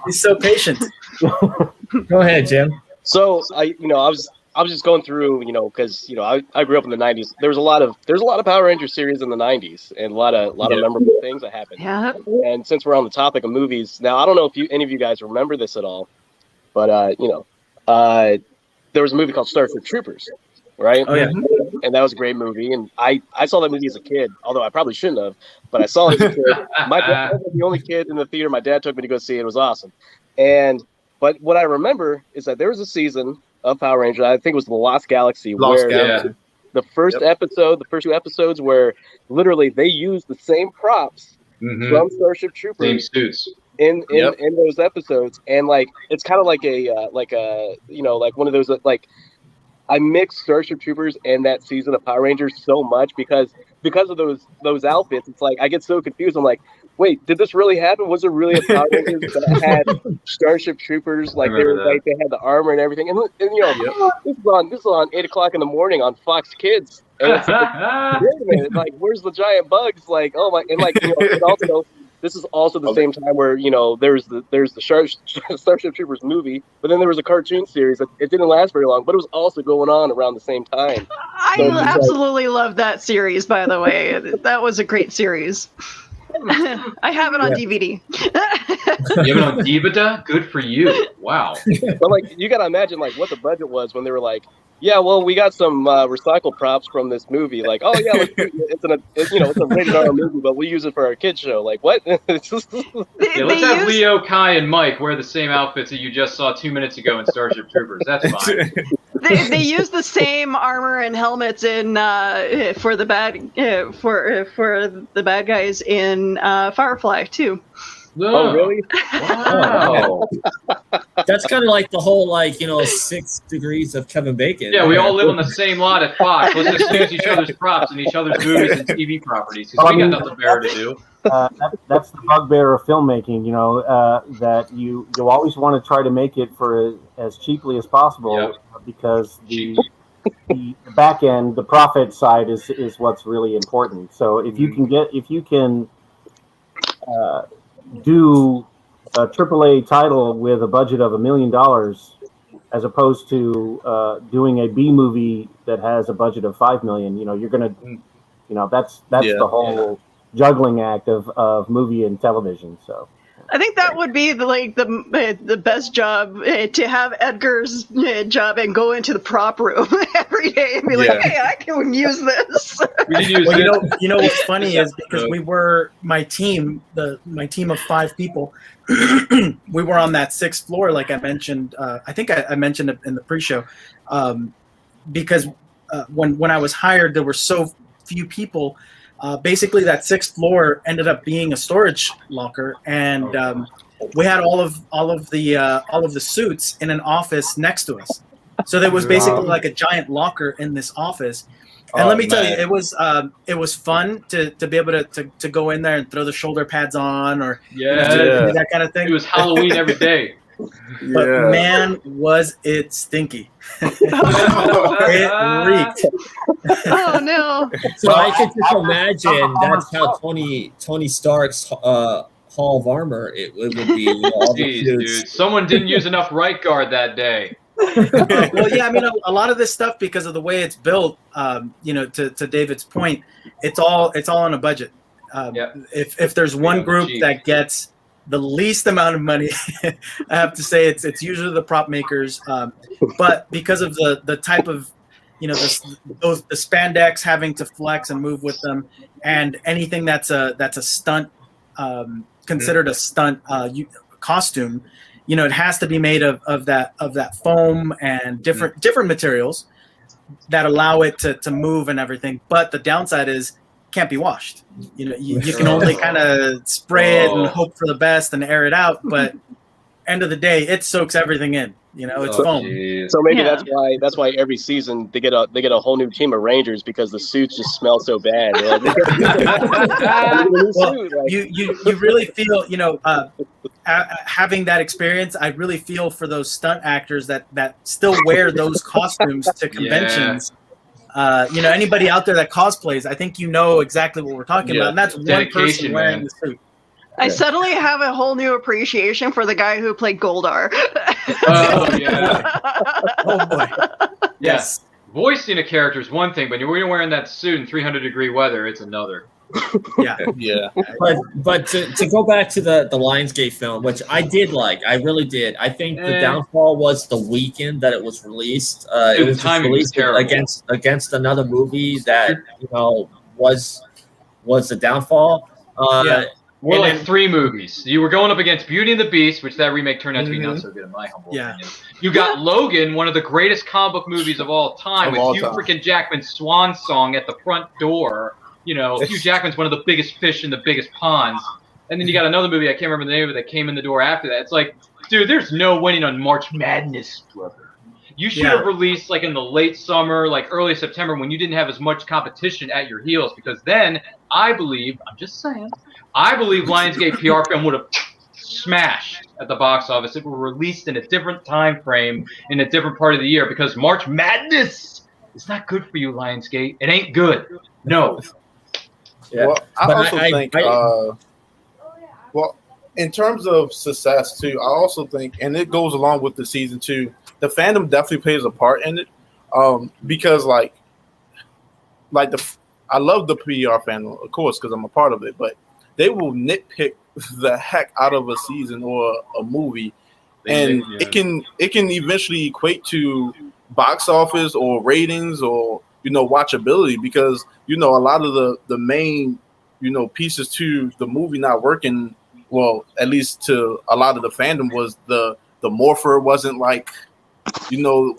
he's so patient. Go ahead, Jim. So I was just going through, because I grew up in the '90s. There's a lot of Power Rangers series in the '90s, and a lot of memorable things that happened. Yeah. And since we're on the topic of movies, now I don't know if any of you guys remember this at all, but there was a movie called Starship Troopers, right? Oh yeah. And that was a great movie, and I saw that movie as a kid, although I probably shouldn't have, but I saw it as a kid. My dad was the only kid in the theater. My dad took me to go see it. It was awesome. But what I remember is that there was a season of Power Rangers, I think it was The Lost Galaxy, where the first episode, the first 2 episodes, where literally they used the same props from Starship Troopers. Same suits. In those episodes, and like it's kind of like like one of those I mixed Starship Troopers and that season of Power Rangers so much because of those outfits. It's like I get so confused. I'm like, wait, did this really happen? Was there really a Power Rangers that had Starship Troopers? Like they had the armor and everything. And this is on 8 o'clock in the morning on Fox Kids. And it's like, wait a minute, like where's the giant bugs? Like oh my, and like and also. This is also the same time where there's the Starship Troopers movie, but then there was a cartoon series that it didn't last very long, but it was also going on around the same time. I absolutely love that series, by the way. That was a great series. I have it on DVD. You have it on DVD? Good for you. Wow. But like you gotta imagine like what the budget was when they were like, yeah, well, we got some recycled props from this movie. Like, oh yeah, it's a rated R movie, but we use it for our kids show. Like, what? Let's have Leo, Kai, and Mike wear the same outfits that you just saw 2 minutes ago in Starship Troopers. That's fine. They use the same armor and helmets in for the bad guys in Firefly too. Oh, really? Wow. That's kind of like the whole 6 degrees of Kevin Bacon. Yeah, we all live on the same lot at Fox. Let's just use each other's props and each other's movies and TV properties because we got nothing better to do. That's the bugbear of filmmaking, that you always want to try to make it for as cheaply as possible because the back end, the profit side is what's really important. So if you can do a AAA title with a budget of $1 million as opposed to doing a B movie that has a budget of $5 million, you're gonna, that's the whole juggling act of movie and television. So I think that would be the best job to have Edgar's job and go into the prop room every day and be like, hey, I can use this. You know what's funny is because we were my team of 5 people. We were on that 6th floor, like I mentioned. I think I mentioned it in the pre-show, because when I was hired, there were so few people. Basically, that 6th floor ended up being a storage locker, and we had all of the suits in an office next to us. So there was basically like a giant locker in this office. And let me tell you, it was fun to be able to go in there and throw the shoulder pads on or that kind of thing. It was Halloween every day. But man, was it stinky. It reeked. Oh no. So I could just imagine that's how Tony Stark's Hall of Armor it would be. Jeez, dude. Someone didn't use enough right guard that day. Well, yeah, I mean, a lot of this stuff, because of the way it's built, to David's point, it's all on a budget. If there's one group that gets the least amount of money, I have to say it's usually the prop makers. But because of the type of, the spandex having to flex and move with them, and anything that's a stunt, considered a stunt costume, it has to be made of that foam and different materials that allow it to move and everything. But the downside is can't be washed. You can only kind of spray it and hope for the best and air it out. But end of the day, it soaks everything in. It's foam. Geez. So maybe that's why every season they get a whole new team of Rangers because the suits just smell so bad. You really feel having that experience. I really feel for those stunt actors that still wear those costumes to conventions. Anybody out there that cosplays, I think exactly what we're talking about, and that's one person wearing the suit. I suddenly have a whole new appreciation for the guy who played Goldar. Oh yeah. Oh boy. Yes. Voicing a character is one thing, but when you're wearing that suit in 300-degree weather, it's another. Yeah. Yeah. But to go back to the Lionsgate film, which I did like, I really did. I think the downfall was the weekend that it was released. It was just released against another movie that was the downfall. More like 3 movies. You were going up against Beauty and the Beast, which that remake turned out to be not so good in my humble opinion. You got Logan, one of the greatest comic book movies of all time, with Hugh freaking Jackman's swan song at the front door. Hugh Jackman's one of the biggest fish in the biggest ponds. And then you got another movie, I can't remember the name of it, that came in the door after that. It's like, dude, there's no winning on March Madness, brother. You should have released like in the late summer, like early September, when you didn't have as much competition at your heels, because then I believe Lionsgate PR film would have smashed at the box office. It were released in a different time frame in a different part of the year, because March Madness is not good for you, Lionsgate. It ain't good. No. Yeah. Well, I also think, in terms of success too, I also think, and it goes along with the season 2, the fandom definitely plays a part in it, because I love the PR fandom, of course, because I'm a part of it, but they will nitpick the heck out of a season or a movie, and it can eventually equate to box office or ratings or watchability, because a lot of the main pieces to the movie not working well, at least to a lot of the fandom, was the Morpher wasn't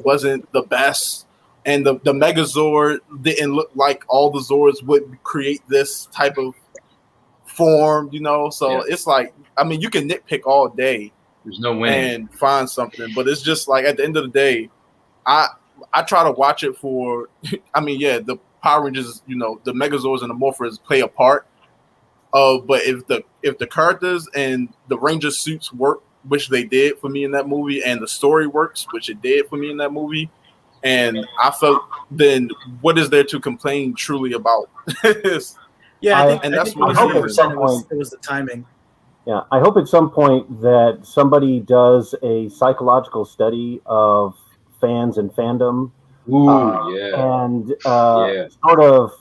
wasn't the best, and the Megazord didn't look like all the Zords would create this type of form, so it's like, I mean, you can nitpick all day, there's no winning, and find something, but it's just like, at the end of the day, I try to watch it for I mean, the Power Rangers, the Megazords and the Morphers play a part, but if the characters and the Ranger suits work, which they did for me in that movie, and the story works, which it did for me in that movie, and I felt, then what is there to complain truly about? I think that's what it was the timing. Yeah, I hope at some point that somebody does a psychological study of fans and fandom, and sort of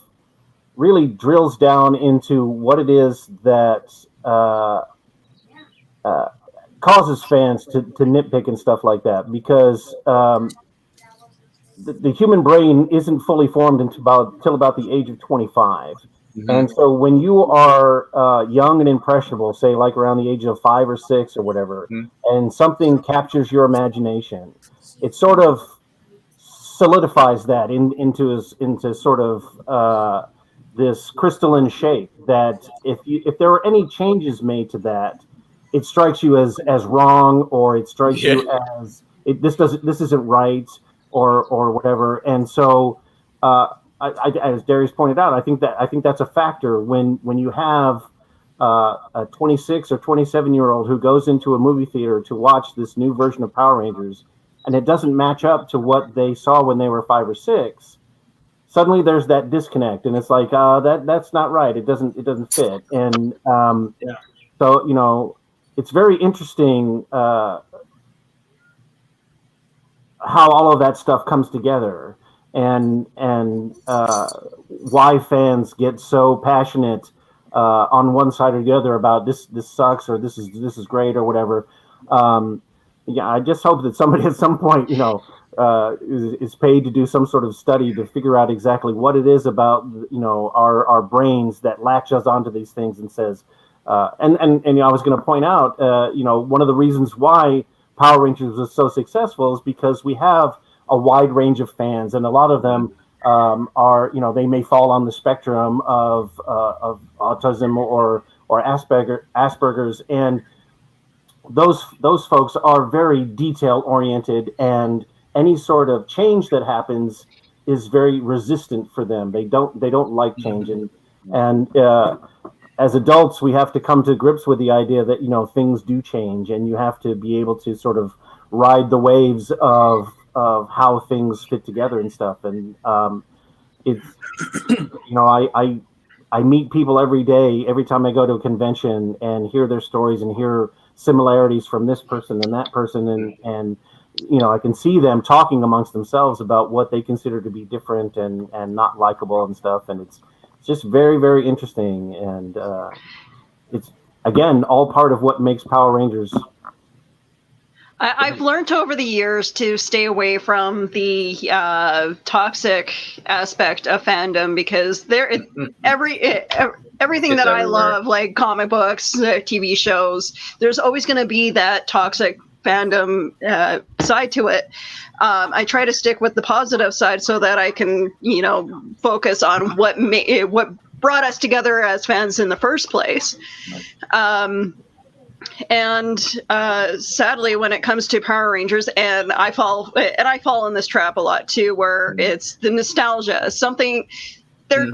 really drills down into what it is that causes fans to nitpick and stuff like that, because the human brain isn't fully formed until about the age of 25. Mm-hmm. And so when you are young and impressionable, say like around the age of 5 or 6 or whatever, and something captures your imagination, it sort of solidifies that into sort of this crystalline shape, that if there are any changes made to that, it strikes you as wrong, or it strikes you as this isn't right, or whatever. And so as Darius pointed out, I think that's a factor when you have a 26 or 27-year-old who goes into a movie theater to watch this new version of Power Rangers, and it doesn't match up to what they saw when they were 5 or 6. Suddenly, there's that disconnect, and it's like that's not right. It doesn't fit, and so it's very interesting how all of that stuff comes together. And why fans get so passionate on one side or the other about this sucks, or this is great, or whatever. I just hope that somebody at some point is paid to do some sort of study to figure out exactly what it is about our brains that latch us onto these things and says and I was going to point out one of the reasons why Power Rangers was so successful is because we have a wide range of fans, and a lot of them are, they may fall on the spectrum of autism or Asperger's, and those folks are very detail oriented, and any sort of change that happens is very resistant for them. They don't like change, and as adults, we have to come to grips with the idea that things do change, and you have to be able to sort of ride the waves of how things fit together and stuff. And it's I meet people every day, every time I go to a convention, and hear their stories and hear similarities from this person and that person, and I can see them talking amongst themselves about what they consider to be different and not likable and stuff, and it's just very, very interesting, and it's again all part of what makes Power Rangers. I've learned over the years to stay away from the toxic aspect of fandom, because everything that I love, like comic books, TV shows, there's always going to be that toxic fandom side to it. I try to stick with the positive side so that I can, focus on what brought us together as fans in the first place. And sadly, when it comes to Power Rangers, and I fall in this trap a lot too, where it's the nostalgia, something there.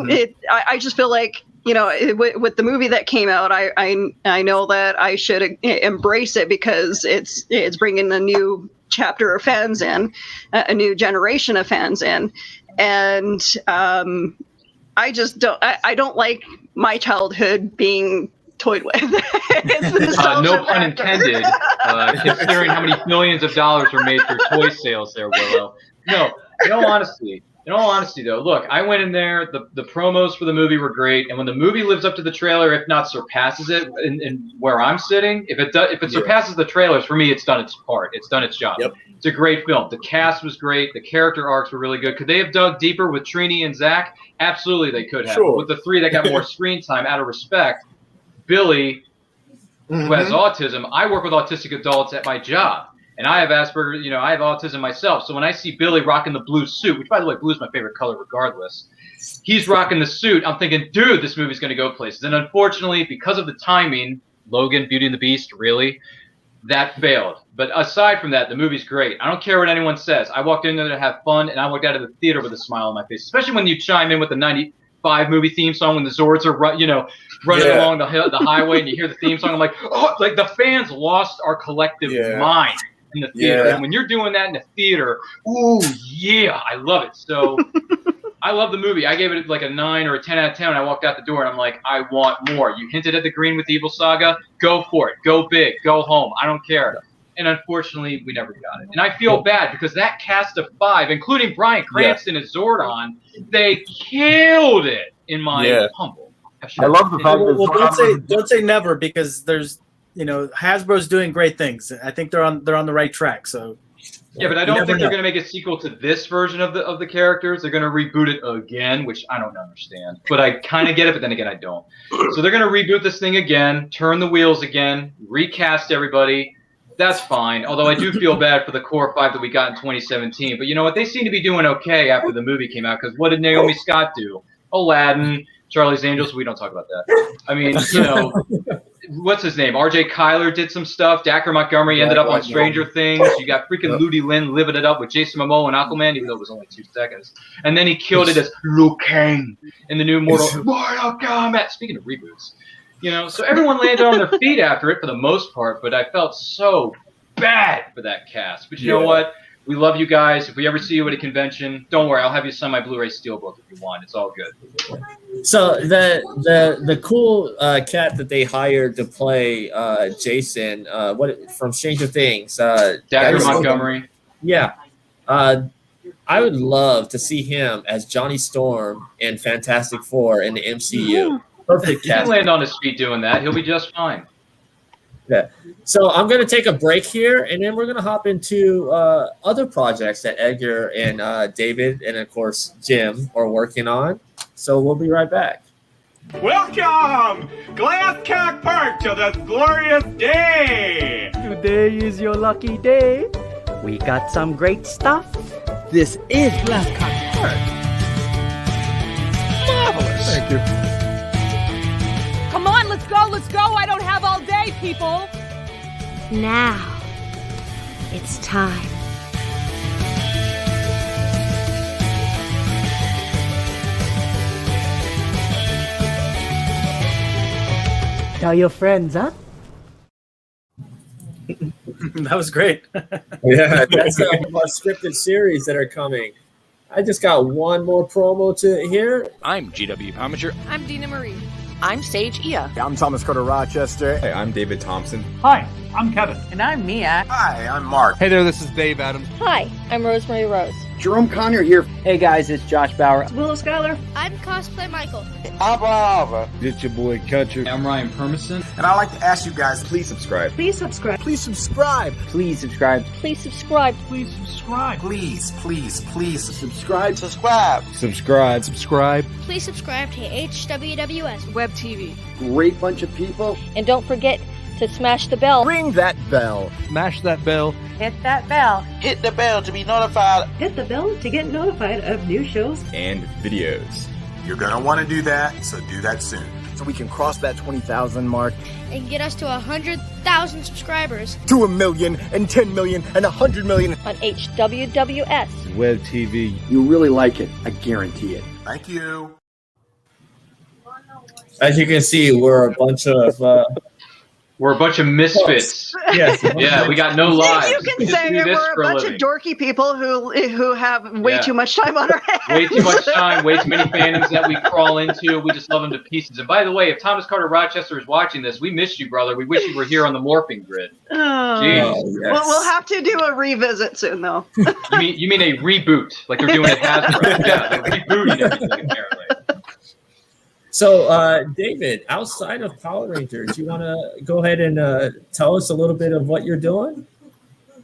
I just feel like, with the movie that came out, I know that I should embrace it, because it's bringing a new chapter of fans in, a new generation of fans in, and I just don't like my childhood being toyed with. No pun intended, considering how many millions of dollars were made through toy sales there, Willow. No, in all honesty though, look, I went in there, the promos for the movie were great, and when the movie lives up to the trailer, if not surpasses it, in where I'm sitting, if it surpasses the trailers, for me, it's done its part. It's done its job. Yep. It's a great film. The cast was great. The character arcs were really good. Could they have dug deeper with Trini and Zach? Absolutely, they could have. Sure. With the three that got more screen time, out of respect, Billy, who has autism, I work with autistic adults at my job, and I have Asperger's, I have autism myself. So when I see Billy rocking the blue suit, which, by the way, blue is my favorite color regardless, he's rocking the suit, I'm thinking, dude, this movie's going to go places. And unfortunately, because of the timing, Logan, Beauty and the Beast, really, that failed. But aside from that, the movie's great. I don't care what anyone says. I walked in there to have fun, and I walked out of the theater with a smile on my face, especially when you chime in with the 95 movie theme song when the Zords are running along the highway, and you hear the theme song. I'm like, oh, like the fans lost our collective mind in the theater. And when you're doing that in the theater, ooh, yeah, I love it. So I love the movie. I gave it like a 9 or a 10 out of 10 when I walked out the door, and I'm like, I want more. You hinted at the Green with Evil saga. Go for it. Go big. Go home. I don't care. And unfortunately, we never got it. And I feel bad, because that cast of 5, including Bryan Cranston as Zordon, they killed it, in my humble. I love the fact that. Well, don't say never, because there's, Hasbro's doing great things. I think they're on the right track. So. Yeah, but I don't think they're going to make a sequel to this version of the characters. They're going to reboot it again, which I don't understand. But I kind of get it, but then again, I don't. So they're going to reboot this thing again, turn the wheels again, recast everybody. That's fine. Although I do feel bad for the core 5 that we got in 2017. But you know what? They seem to be doing okay after the movie came out, because what did Naomi Scott do? Aladdin, Charlie's Angels. We don't talk about that. I mean, what's his name? R.J. Kyler did some stuff. Dacker Montgomery ended up on Stranger Things. You got freaking Ludi Lin living it up with Jason Momoa and Aquaman, even though it was only 2 seconds. And then he killed it as Liu Kang in the new Mortal Kombat. Speaking of reboots. So everyone landed on their feet after it for the most part, but I felt so bad for that cast. But you know what? We love you guys. If we ever see you at a convention, don't worry. I'll have you sign my Blu-ray Steelbook if you want. It's all good. So the cool cat that they hired to play Jason, from Stranger Things, Dacker Montgomery. Yeah. I would love to see him as Johnny Storm in Fantastic Four in the MCU. Perfect He can land on his feet doing that. He'll be just fine. Yeah. So I'm going to take a break here, and then we're going to hop into other projects that Edgar and David and, of course, Jim are working on. So we'll be right back. Welcome, Glasscock Park, to this glorious day. Today is your lucky day. We got some great stuff. This is Glasscock Park. Marvelous. Thank you. Come on, let's go, let's go. I don't have all day, people. Now, it's time. Tell your friends, huh? That was great. Yeah, that's our scripted series that are coming. I just got one more promo to hear. I'm GW Pomager. I'm Dina Marie. I'm Sage Ia. I'm Thomas Carter Rochester. Hey, I'm David Thompson. Hi, I'm Kevin. And I'm Mia. Hi, I'm Mark. Hey there, this is Dave Adams. Hi, I'm Rosemary Rose. Jerome Conner here. Hey guys, it's Josh Bauer. It's Willow Schuyler. I'm Cosplay Michael. It's your boy Country. I'm Ryan Permison. And I'd like to ask you guys, please subscribe. Please subscribe. Please subscribe. Please subscribe. Please subscribe. Please subscribe. Please, please, please subscribe. Subscribe. Subscribe. Subscribe. Please subscribe to HWWS Web TV. Great bunch of people. And don't forget to smash the bell. Ring that bell. Smash that bell. Hit that bell. Hit the bell to be notified. Hit the bell to get notified of new shows and videos. You're going to want to do that, so do that soon. So we can cross that 20,000 mark. And get us to 100,000 subscribers. To 1 million, and 10 million, and 100 million. On HWWS. Web TV. You'll really like it. I guarantee it. Thank you. As you can see, we're a bunch of misfits. Yes. Yeah, we got no lives. You can say we're a bunch of dorky people who have way too much time on our hands. Way too much time, way too many fandoms that we crawl into. We just love them to pieces. And by the way, if Thomas Carter Rochester is watching this, we missed you, brother. We wish you were here on the morphing grid. Yes. Well, we'll have to do a revisit soon, though. You mean a reboot, like they're doing at Hasbro? Yeah, they're rebooting everything apparently. So, David, outside of Power Rangers, you want to go ahead and tell us a little bit of what you're doing?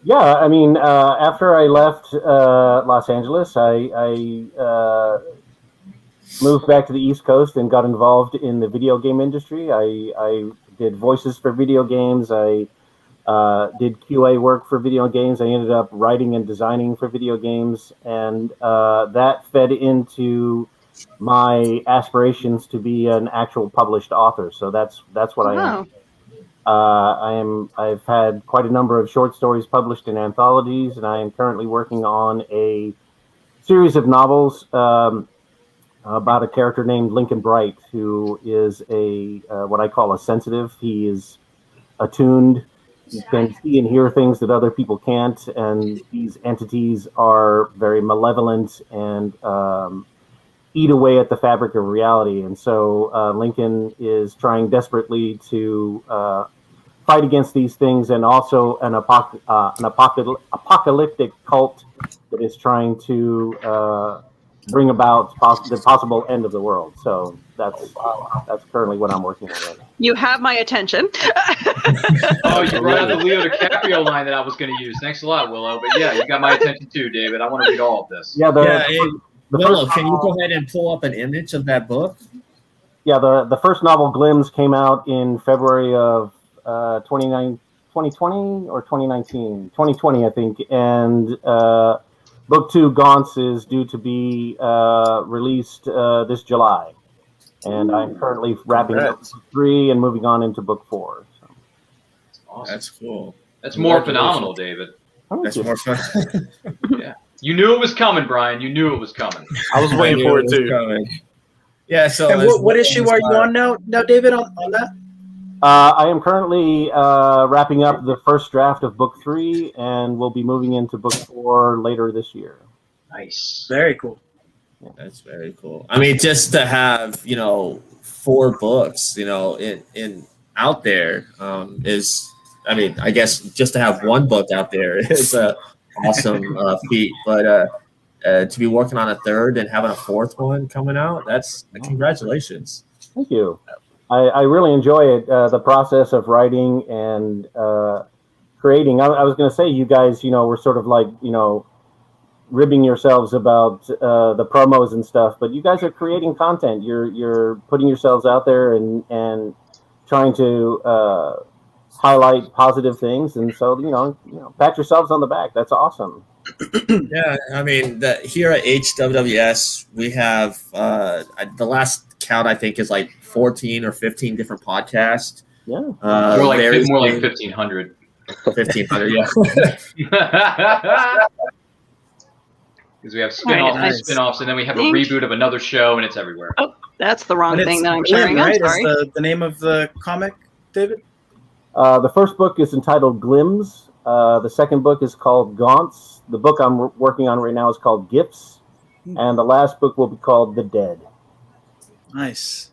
Yeah, I mean, after I left Los Angeles, I moved back to the East Coast and got involved in the video game industry. I did voices for video games. I did QA work for video games. I ended up writing and designing for video games, and that fed into my aspirations to be an actual published author. So that's what I am. I've had quite a number of short stories published in anthologies, and I am currently working on a series of novels about a character named Lincoln Bright, who is a what I call a sensitive. He is attuned. He can see and hear things that other people can't, and these entities are very malevolent and eat away at the fabric of reality. And so Lincoln is trying desperately to fight against these things, and also an apocalyptic cult that is trying to bring about the possible end of the world. So that's currently what I'm working on right now. You have my attention. Oh, you brought out the Leo DiCaprio line that I was going to use. Thanks a lot, Willow. But yeah, you got my attention too, David. I want to read all of this. Yeah, Willow, can you go ahead and pull up an image of that book? Yeah, the first novel, Glims, came out in February of 2020 or 2019? 2020, I think. And book 2, Gaunts, is due to be released this July. And I'm currently wrapping up book 3 and moving on into book 4. So. That's awesome. That's cool. That's more phenomenal, David. That's more fun. Yeah. You knew it was coming, Brian. You knew it was coming. I was waiting for it too. Yeah. So, and what issue are you on now, David? On that? I am currently wrapping up the first draft of book 3, and we'll be moving into book 4 later this year. Nice. Very cool. Yeah. That's very cool. I mean, just to have 4 books, in out there is. I mean, I guess just to have 1 book out there is a awesome feat, but to be working on a 3rd and having a 4th one coming out, that's congratulations. Thank you. I really enjoy it, the process of writing and creating. I was going to say, you guys, were sort of like, ribbing yourselves about the promos and stuff, but you guys are creating content. You're putting yourselves out there and trying to highlight positive things, and so you know, pat yourselves on the back. That's awesome. Yeah, I mean, here at HWWS, we have the last count I think is like 14 or 15 different podcasts. Yeah, more like 1,500. 1,500, yeah. Because we have spin-offs, and then we have a reboot of another show, and it's everywhere. Oh, that's the wrong thing that I'm Glim, sharing. right? I'm sorry. Is the name of the comic, David? The first book is entitled Glims. The second book is called Gaunts. The book I'm working on right now is called Gifts. And the last book will be called The Dead. Nice.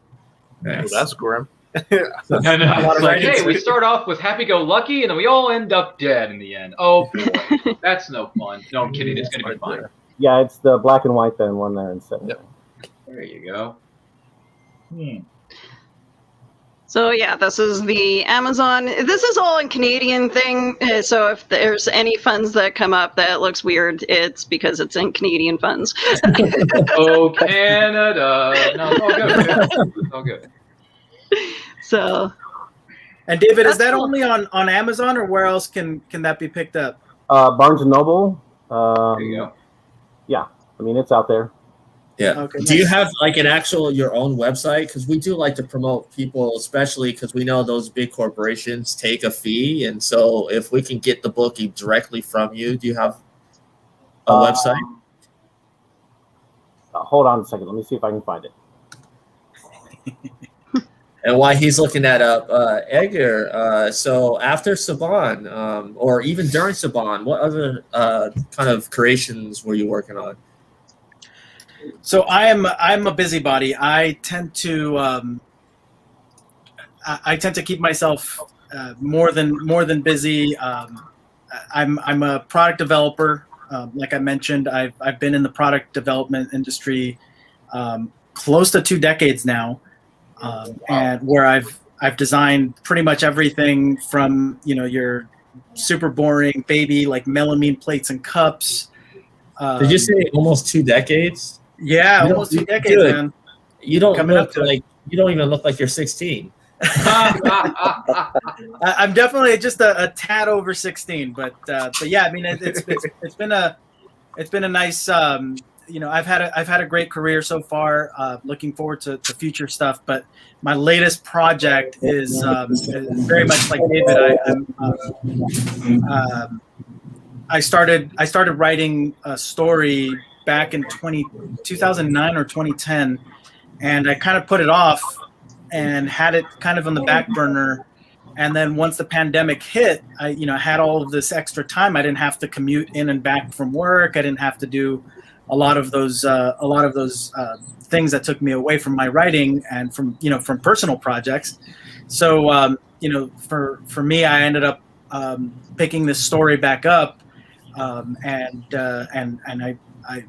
Oh, that's grim. It's like, hey, we start off with happy-go-lucky, and then we all end up dead in the end. Oh, boy. That's no fun. No, I'm kidding. It's going to be fun. Yeah, it's the black and white then one there instead. Yep. There you go. So yeah, this is the Amazon. This is all a Canadian thing. So if there's any funds that come up that looks weird, it's because it's in Canadian funds. Oh, Canada. No, it's all good. It's all good. So. And David, is that only on Amazon, or where else can that be picked up? Barnes and Noble. There you go. Yeah, I mean, it's out there. Yeah. Okay, Do you have like your own website? Because we do like to promote people, especially because we know those big corporations take a fee, and so if we can get the book directly from you, do you have a website? Hold on a second. Let me see if I can find it. And while he's looking that up, Edgar, so after Saban, or even during Saban, what other kind of creations were you working on? So I'm a busybody. I tend to keep myself more than busy. I'm a product developer. Like I mentioned, I've been in the product development industry close to 2 decades now, and where I've designed pretty much everything from your super boring baby like melamine plates and cups. Did you say almost 2 decades? Yeah, almost 2 decades, man. You don't you don't even look like you're 16. I'm definitely just a tad over 16, but yeah, I mean it's been a nice I've had a great career so far. Looking forward to future stuff, but my latest project is very much like David. I started writing a story back in 2009 or 2010, and I kind of put it off and had it kind of on the back burner. And then once the pandemic hit, I had all of this extra time. I didn't have to commute in and back from work. I didn't have to do a lot of those things that took me away from my writing and from personal projects. So for me, I ended up picking this story back up, and I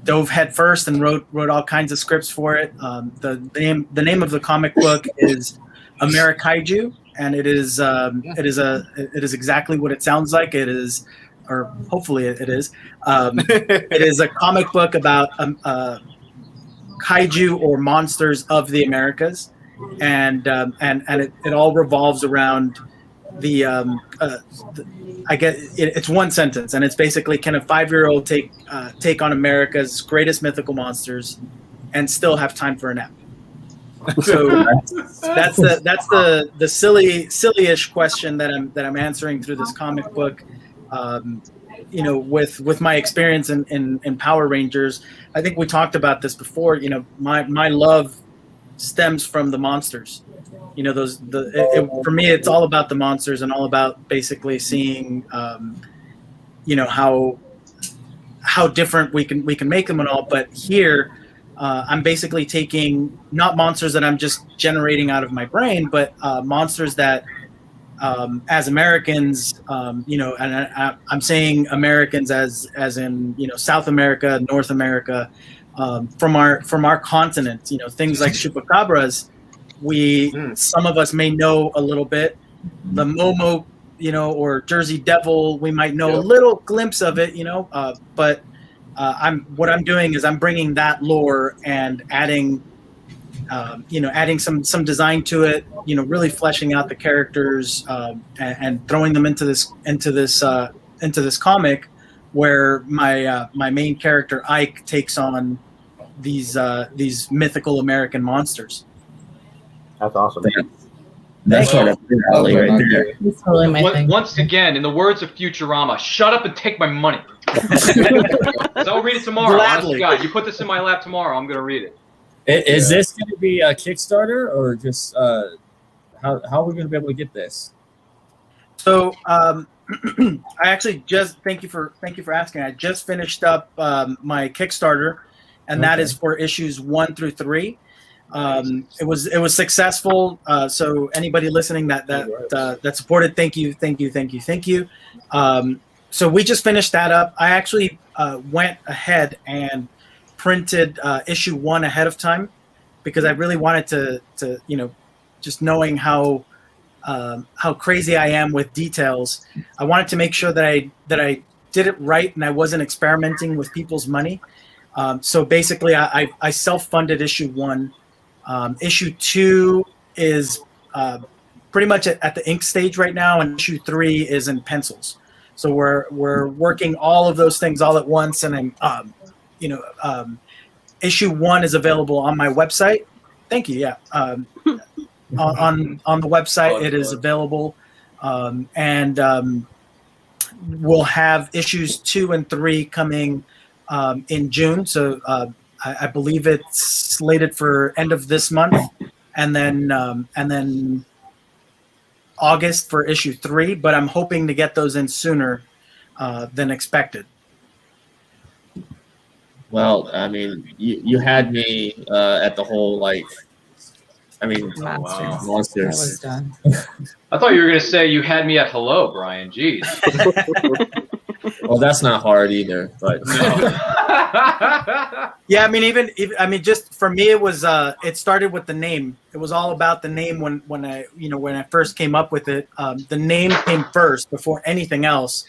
dove head first and wrote all kinds of scripts for it. The name of the comic book is Amerikaiju, and it is exactly what it sounds like. It is, or hopefully it is. It is a comic book about kaiju or monsters of the Americas, and it all revolves around I get it's one sentence, and it's basically, can a 5-year-old take on America's greatest mythical monsters and still have time for a nap? So that's the silly-ish question that I'm answering through this comic book. With my experience in Power Rangers, I think we talked about this before. My love stems from the monsters. For me, it's all about the monsters and all about basically seeing, how different we can make them and all. But here, I'm basically taking not monsters that I'm just generating out of my brain, but monsters that, as Americans, and I'm saying Americans as in South America, North America, from our continent, things like chupacabras. Some of us may know a little bit. The Momo or Jersey Devil, we might know a little glimpse of it, but what I'm doing is I'm bringing that lore and adding some design to it, really fleshing out the characters and throwing them into this comic, where my main character Ike takes on these mythical American monsters. That's awesome. That's right up your alley right there. It's totally my thing. Once again, in the words of Futurama, shut up and take my money. So I'll read it tomorrow. Honest to God, you put this in my lap tomorrow, I'm going to read it. Is this going to be a Kickstarter, or just how are we going to be able to get this? So I actually thank you for asking. I just finished up my Kickstarter, and that is for issues 1 through 3. It was successful. So anybody listening that supported, thank you. So we just finished that up. I actually went ahead and printed issue 1 ahead of time, because I really wanted to just knowing how crazy I am with details. I wanted to make sure that I did it right and I wasn't experimenting with people's money. So basically, I self-funded issue 1. Issue 2 is pretty much at the ink stage right now, and issue 3 is in pencils. So we're working all of those things all at once, and I'm issue 1 is available on my website. Thank you. Yeah, on the website it is available, and we'll have issues 2 and 3 coming in June. So I believe it's slated for end of this month, and then August for issue 3. But I'm hoping to get those in sooner than expected. Well, I mean, you had me at the whole monsters. That was done. I thought you were going to say you had me at hello, Brian. Jeez. Well, that's not hard either, but yeah, I mean, even just for me, it was it started with the name. It was all about the name when I first came up with it. The name came first before anything else,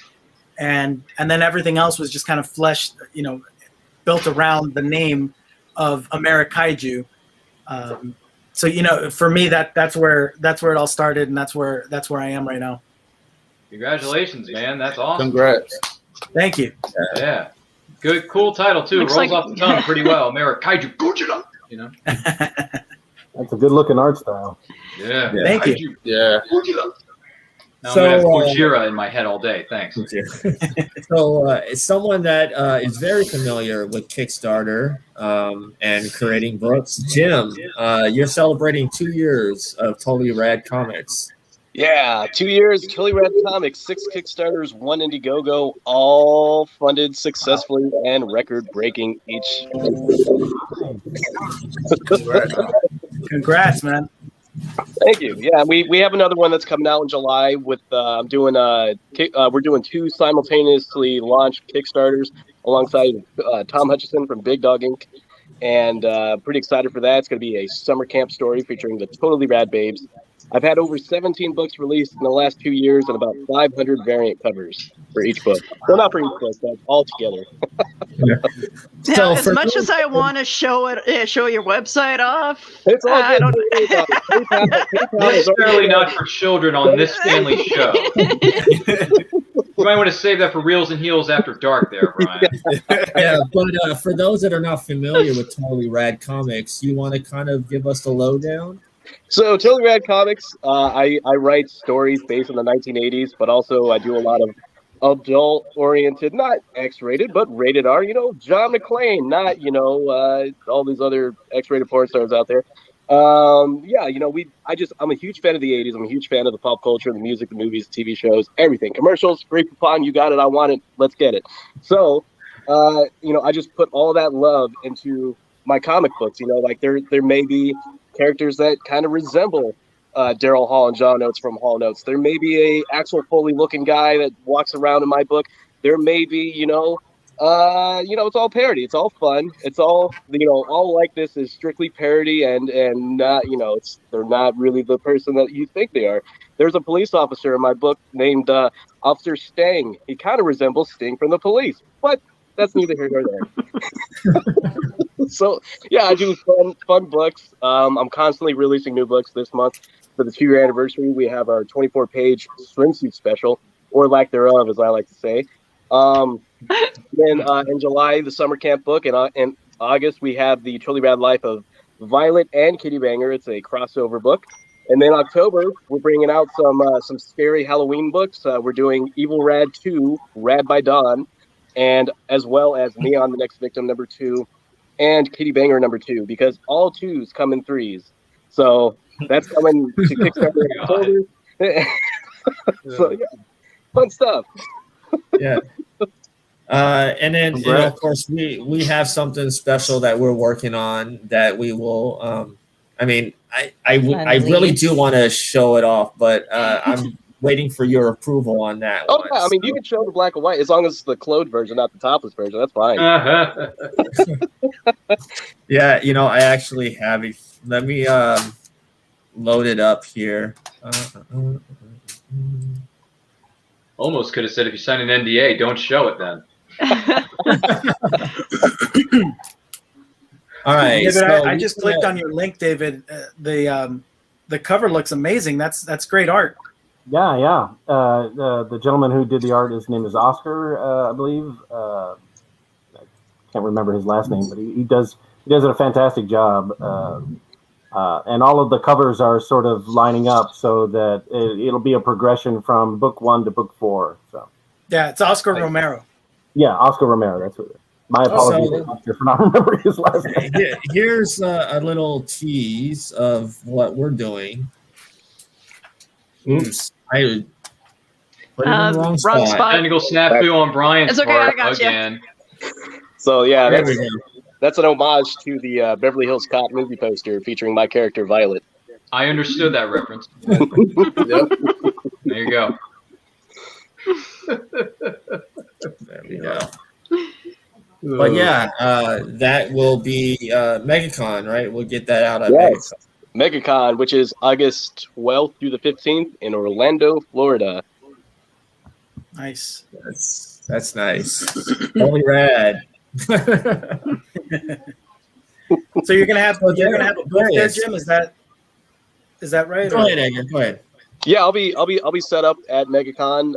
and then everything else was just kind of built around the name of Amerikaiju. So for me, that's where it all started, and that's where I am right now. Congratulations, man! That's awesome. Congrats. Thank you. Yeah. Good, cool title too. Looks Rolls like- off the tongue pretty well. Amerikaiju Gojira. That's a good looking art style. Yeah. Thank you. Yeah. Now So, I'm gonna have Gojira in my head all day. Thanks. So, as someone that is very familiar with Kickstarter and creating books, Jim, you're celebrating 2 years of Totally Rad Comics. Yeah, 2 years, Totally Rad Comics, 6 Kickstarters, 1 Indiegogo, all funded successfully and record-breaking each. Congrats, man. Thank you. Yeah, we have another one that's coming out in July with we're doing 2 simultaneously launched Kickstarters alongside Tom Hutchison from Big Dog Inc. And pretty excited for that. It's going to be a summer camp story featuring the Totally Rad Babes. I've had over 17 books released in the last 2 years and about 500 variant covers for each book. Well, not for each book, but all together. Now, as much as I want to show your website off, it's all I good. It's fairly not for children on this family show. You might want to save that for Reels and Heels After Dark there, Brian. Yeah, but for those that are not familiar with Totally Rad Comics, you want to kind of give us the lowdown? So, Totally Rad Comics, I write stories based on the 1980s, but also I do a lot of adult-oriented, not X-rated, but rated R. John McClane, not all these other X-rated porn stars out there. I'm a huge fan of the 80s. I'm a huge fan of the pop culture, the music, the movies, TV shows, everything. Commercials, free coupon, you got it, I want it, let's get it. So, I just put all that love into my comic books. There may be characters that kind of resemble Daryl Hall and John Oates from Hall Notes. There may be a Axel Foley looking guy that walks around in my book. There may be, it's all parody. It's all fun. It's all, all likeness is strictly parody and not, they're not really the person that you think they are. there's a police officer in my book named Officer Stang. He kind of resembles Sting from the Police, but that's neither here nor there. So yeah, I do fun books. I'm constantly releasing new books. This month for the 2-year anniversary, we have our 24-page swimsuit special, or lack thereof, as I like to say. Then in July, the summer camp book, and in August we have the Totally Rad Life of Violet and Kitty Banger. It's a crossover book. And then October, we're bringing out some scary Halloween books. We're doing Evil Rad 2, Rad by Dawn, and as well as Neon the Next Victim #2, and Kitty Banger #2, because all 2s come in 3s. So that's coming to Kickstarter in October. So yeah, fun stuff. Yeah. And then, you know, of course, we have something special that we're working on that we will. I mean, I really do want to show it off, but I'm waiting for your approval on that. Oh, yeah, I mean, you can show the black and white as long as it's the clothed version, not the topless version. That's fine. Yeah, you know, I actually have it. Let me load it up here. Almost could have said if you sign an NDA, don't show it then. All right. David, So I just clicked on your link, David. The cover looks amazing. That's great art. Yeah. The gentleman who did the art, his name is Oscar, I believe. I can't remember his last name, but he does a fantastic job. And all of the covers are sort of lining up so that it'll be a progression from book 1 to book 4. So yeah, it's Oscar Romero. Yeah, Oscar Romero. That's what it is. My apologies for not remembering his last name. Here's a little tease of what we're doing. Oops, I put it in the wrong spot. Technical snafu on Brian's It's okay, I part got you. again. So yeah, There we go. that's an homage to the Beverly Hills Cop movie poster featuring my character Violet. I understood that reference. Yep. There you go. There we go. But yeah, that will be MegaCon, right? We'll get that out at Yes. MegaCon, which is August 12th through the 15th in Orlando, Florida. Nice. That's nice. Totally rad. So you're gonna have a booth there, Jim? Is that right? Go ahead, Edgar. Go ahead. Yeah, I'll be set up at MegaCon.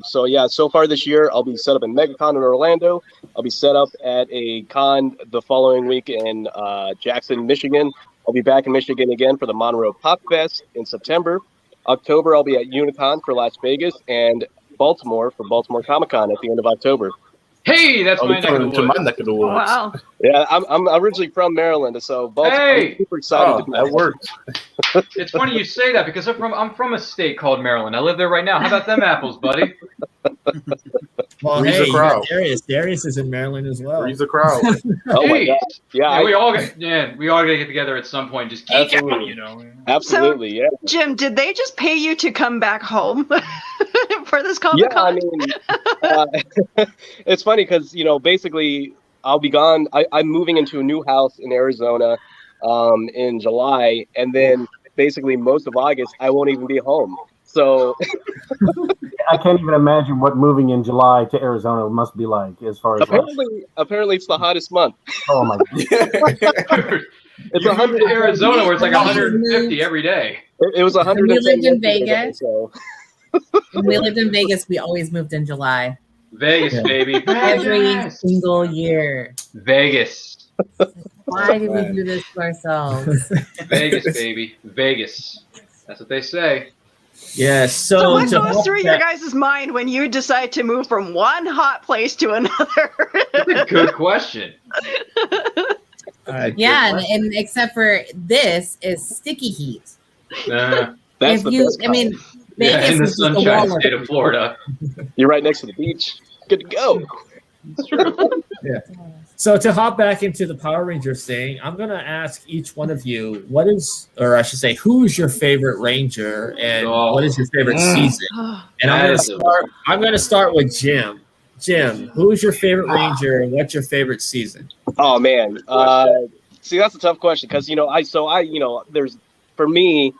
So yeah, so far this year, I'll be set up in MegaCon in Orlando. I'll be set up at a con the following week in Jackson, Michigan. I'll be back in Michigan again for the Monroe Pop Fest in September. October, I'll be at Unicon for Las Vegas, and Baltimore for Baltimore Comic Con at the end of October. Hey, that's my neck of the woods. My neck of the woods. Wow. Yeah, I'm originally from Maryland, so Baltimore. Hey! I'm super excited to be that worked. It's funny you say that because I'm from a state called Maryland. I live there right now. How about them apples, buddy? Well, Three's hey, a you crowd. got Darius. Darius is in Maryland as well. He's a crowd. Oh my Hey. god! Yeah, we all gotta get together at some point. Just geek out, Absolutely. you know. absolutely, yeah. Jim, did they just pay you to come back home for this Yeah, Comic-Con? I mean, it's funny because basically, I'll be gone. I'm moving into a new house in Arizona in July, and then basically most of August I won't even be home. So I can't even imagine what moving in July to Arizona must be like as far as apparently it's the hottest month. oh my god. It's You moved to Arizona where it's like When we 150 every day. It was 100. When we lived in Vegas. So. When we lived in Vegas, we always moved in July. Vegas, baby. Every Vegas. single year. Vegas. Why did we do this to ourselves? Vegas, baby. Vegas. That's what they say. Yeah. So So what to goes help through your that- guys' mind when you decide to move from one hot place to another? Good question. Yeah, and except for this is sticky heat. That's If the you, best I mean, kind. Yeah, Vegas in the is just a sunshine wall state of Florida. You're right next to the beach. Good to go. Yeah. So to hop back into the Power Rangers thing, I'm gonna ask each one of you what is, or I should say, who's your favorite Ranger and what is your favorite season? And I'm gonna start with Jim. Jim, who's your favorite Ranger and what's your favorite season? Oh man, see that's a tough question because there's for me,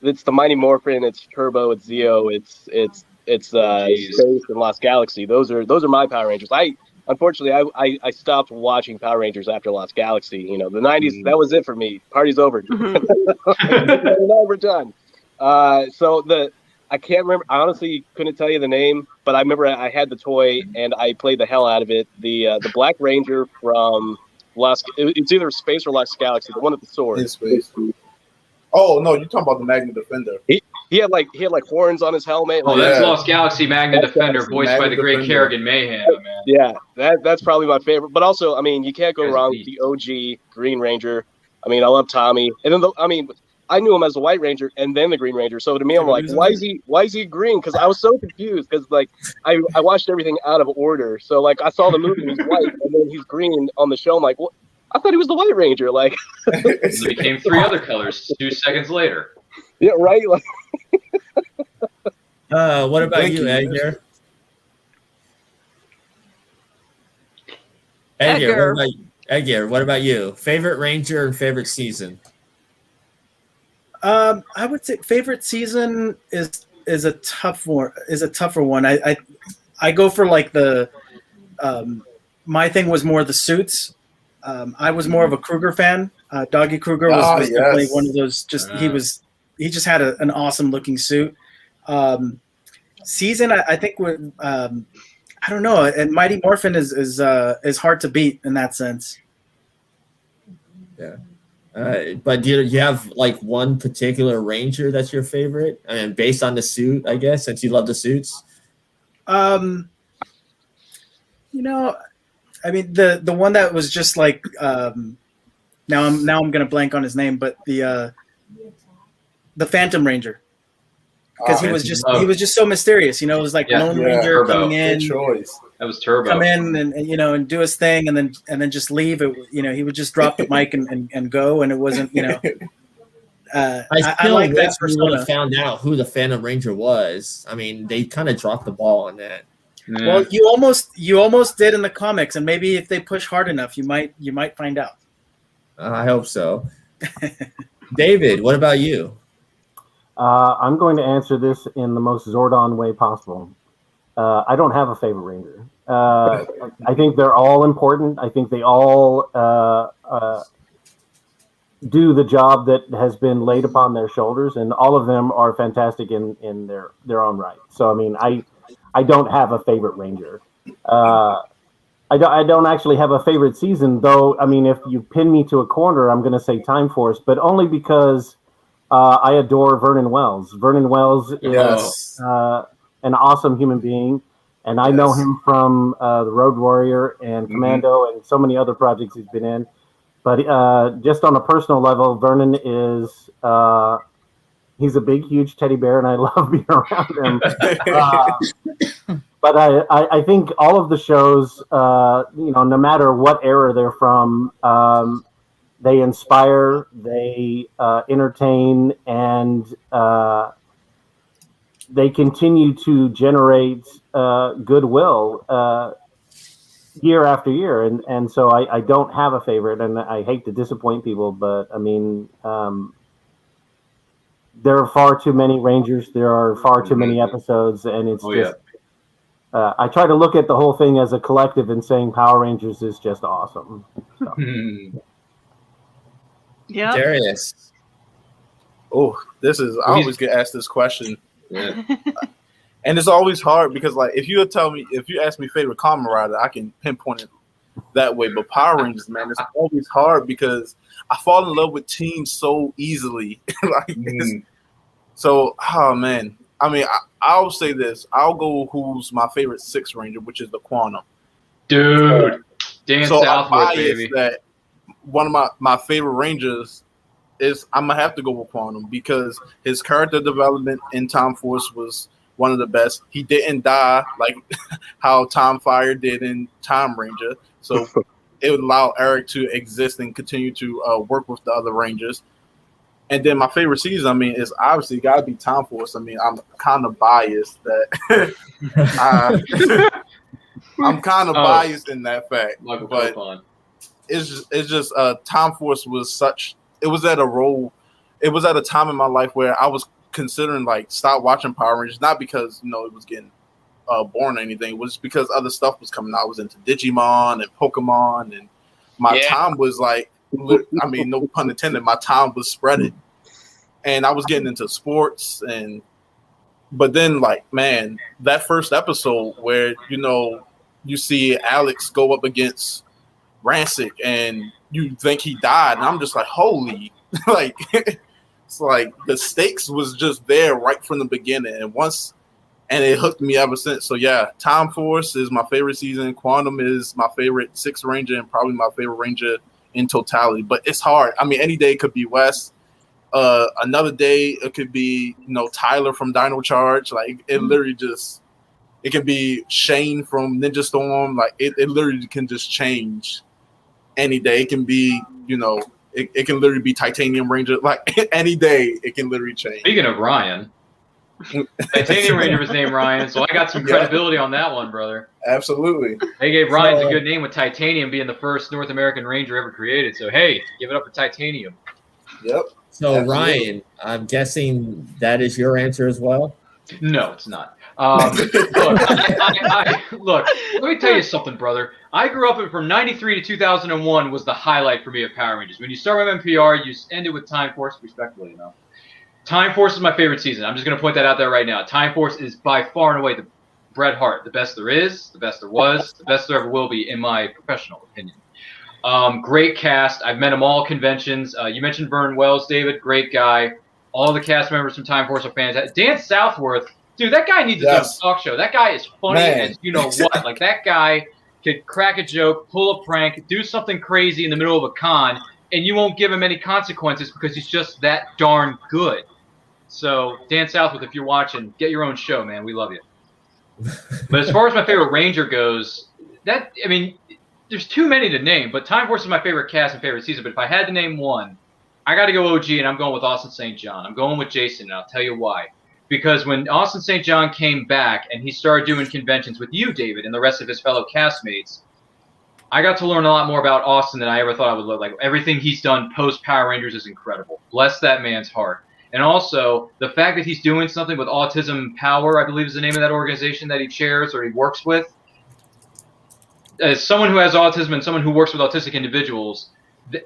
it's the Mighty Morphin, it's Turbo, it's Zeo, it's Space and Lost Galaxy. Those are my Power Rangers. Unfortunately, I stopped watching Power Rangers after Lost Galaxy. You know, the 90s, that was it for me. Party's over. Never done. I can't remember. I honestly couldn't tell you the name, but I remember I had the toy and I played the hell out of it. The Black Ranger from it's either Space or Lost Galaxy, the one with the sword. In Space. Oh no, you're talking about the Magna Defender. He had like horns on his helmet. Oh, that's Lost Galaxy Magna Defender, voiced by the great Kerrigan Mayhem, man. Yeah, that's probably my favorite. But also, I mean, you can't go wrong with the OG Green Ranger. I mean, I love Tommy, and then I knew him as the White Ranger and then the Green Ranger. So to me, I'm like, why is he green? Because I was so confused. Because like I watched everything out of order. So like I saw the movie, he's white, and then he's green on the show. I'm like, what? I thought he was the White Ranger. Like, it became 3 other colors 2 seconds later. Yeah, right. Like, what about you, Edgar? Edgar, what about you? Favorite Ranger and favorite season? I would say favorite season is a tougher one. I go for like the my thing was more the suits. I was more of a Kruger fan. Doggy Kruger was definitely one of those. He just had an awesome looking suit. Season, I think I don't know. And Mighty Morphin is hard to beat in that sense. Yeah. But do you have like one particular Ranger that's your favorite? I mean, based on the suit, I guess, since you love the suits. You know, I mean the one that was just like now I'm gonna blank on his name, but the Phantom Ranger. Because he was just so mysterious, you know. It was like Lone Ranger Turbo. coming in. Good choice. That was Turbo. Come in and you know and do his thing and then just leave. It, you know, he would just drop the mic and go, and it wasn't, you know. I like that we would have found out who the Phantom Ranger was. I mean, they kind of dropped the ball on that. Yeah. Well, you almost did in the comics, and maybe if they push hard enough, you might find out. I hope so. David, what about you? I'm going to answer this in the most Zordon way possible. I don't have a favorite Ranger. I think they're all important. I think they all do the job that has been laid upon their shoulders, and all of them are fantastic in their own right. So, I mean, I don't have a favorite Ranger. I don't actually have a favorite season, though. I mean, if you pin me to a corner, I'm going to say Time Force, but only because I adore Vernon Wells. Vernon Wells is an awesome human being, and I know him from The Road Warrior and Commando and so many other projects he's been in. But just on a personal level, Vernon is he's a big, huge teddy bear, and I love being around him. But I think all of the shows, you know, no matter what era they're from, they inspire, they entertain, and they continue to generate goodwill year after year. And so I don't have a favorite, and I hate to disappoint people, but I mean, there are far too many Rangers. There are far too many episodes, and it's I try to look at the whole thing as a collective, and saying Power Rangers is just awesome. So. Yeah. Darius. Oh, I always get asked this question. Yeah. And it's always hard because, like, if you ask me favorite Kamen Rider, I can pinpoint it that way. But Power Rangers, man, it's always hard because I fall in love with teams so easily. So, oh man. I mean, I'll say this. I'll go who's my favorite Sixth Ranger, which is the Quantum. Dude. Dan Southworth, baby. That one of my favorite Rangers is, I'm going to have to go with Quantum because his character development in Time Force was one of the best. He didn't die like how Tom Fire did in Time Ranger. So it would allow Eric to exist and continue to work with the other Rangers. And then my favorite season, I mean, is obviously got to be Time Force. I mean, I'm kind of biased that I'm kind of biased in that fact. But it's just Time Force was it was at a role it was at a time in my life where I was considering like stop watching Power Rangers, not because it was getting boring or anything. It was because other stuff was coming out. I was into Digimon and Pokemon, and my time was like, I mean, no pun intended, my time was spreading, and I was getting into sports. But then, like, man, that first episode where you see Alex go up against Rancic, and you think he died, and I'm just like, holy, like, it's like the stakes was just there right from the beginning, and it hooked me ever since. So yeah, Time Force is my favorite season. Quantum is my favorite Sixth Ranger, and probably my favorite Ranger in totality. But it's hard. I mean, any day it could be Wes. Another day it could be Tyler from Dino Charge. Like it literally just, it can be Shane from Ninja Storm. Like it literally can just change any day. It can be it can literally be Titanium Ranger. Like any day it can literally change. Speaking of Ryan, Titanium Ranger was named Ryan, so I got some credibility on that one, brother. Absolutely. They gave Ryan a good name with Titanium being the first North American Ranger ever created. So hey, give it up for Titanium. Yep. So Ryan, I'm guessing that is your answer as well? No, it's not. Look, let me tell you something, brother. I grew up from 93 to 2001 was the highlight for me of Power Rangers. When you start with MMPR, you end it with Time Force, respectfully enough. Time Force is my favorite season. I'm just going to point that out there right now. Time Force is by far and away the Bret Hart, the best there is, the best there was, the best there ever will be, in my professional opinion. Great cast. I've met them all conventions. You mentioned Vern Wells, David, great guy. All the cast members from Time Force are fantastic. Dan Southworth, dude, that guy needs to do a talk show. That guy is funny as you know what. Like that guy could crack a joke, pull a prank, do something crazy in the middle of a con, and you won't give him any consequences because he's just that darn good. So, Dan Southworth, if you're watching, get your own show, man. We love you. But as far as my favorite Ranger goes, there's too many to name, but Time Force is my favorite cast and favorite season. But if I had to name one, I got to go OG, and I'm going with Austin St. John. I'm going with Jason, and I'll tell you why. Because when Austin St. John came back and he started doing conventions with you, David, and the rest of his fellow castmates, I got to learn a lot more about Austin than I ever thought I would learn. Like, everything he's done post-Power Rangers is incredible. Bless that man's heart. And also, the fact that he's doing something with Autism Power, I believe is the name of that organization that he chairs or he works with. As someone who has autism and someone who works with autistic individuals,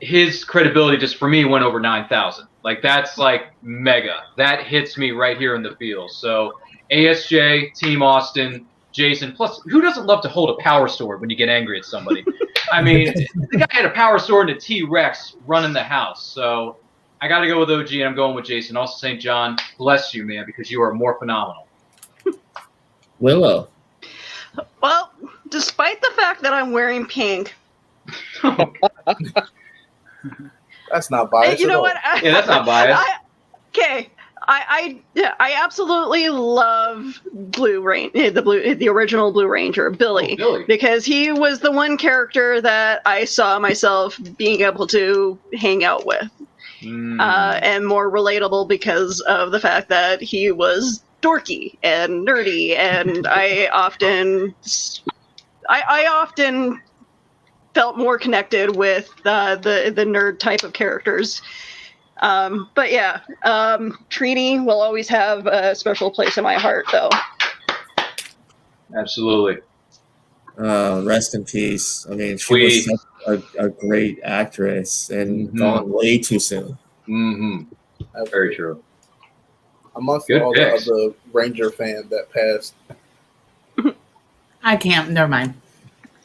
his credibility just for me went over 9,000. Like that's like mega. That hits me right here in the field. So ASJ, Team Austin, Jason. Plus, who doesn't love to hold a power sword when you get angry at somebody? I mean, the guy had a power sword and a T-Rex running the house. So I got to go with OG, and I'm going with Jason. Also, St. John, bless you, man, because you are more phenomenal. Willow. Well, despite the fact that I'm wearing pink. That's not biased. You know what? Yeah, that's not biased. I absolutely love the original Blue Ranger, Billy, because he was the one character that I saw myself being able to hang out with, and more relatable because of the fact that he was dorky and nerdy, and I often felt more connected with the nerd type of characters. But yeah, Trini will always have a special place in my heart, though. Absolutely. Rest in peace. I mean, she was such a great actress and gone way too soon. That's very true. Amongst all the other Ranger fans that passed. I can't. Never mind.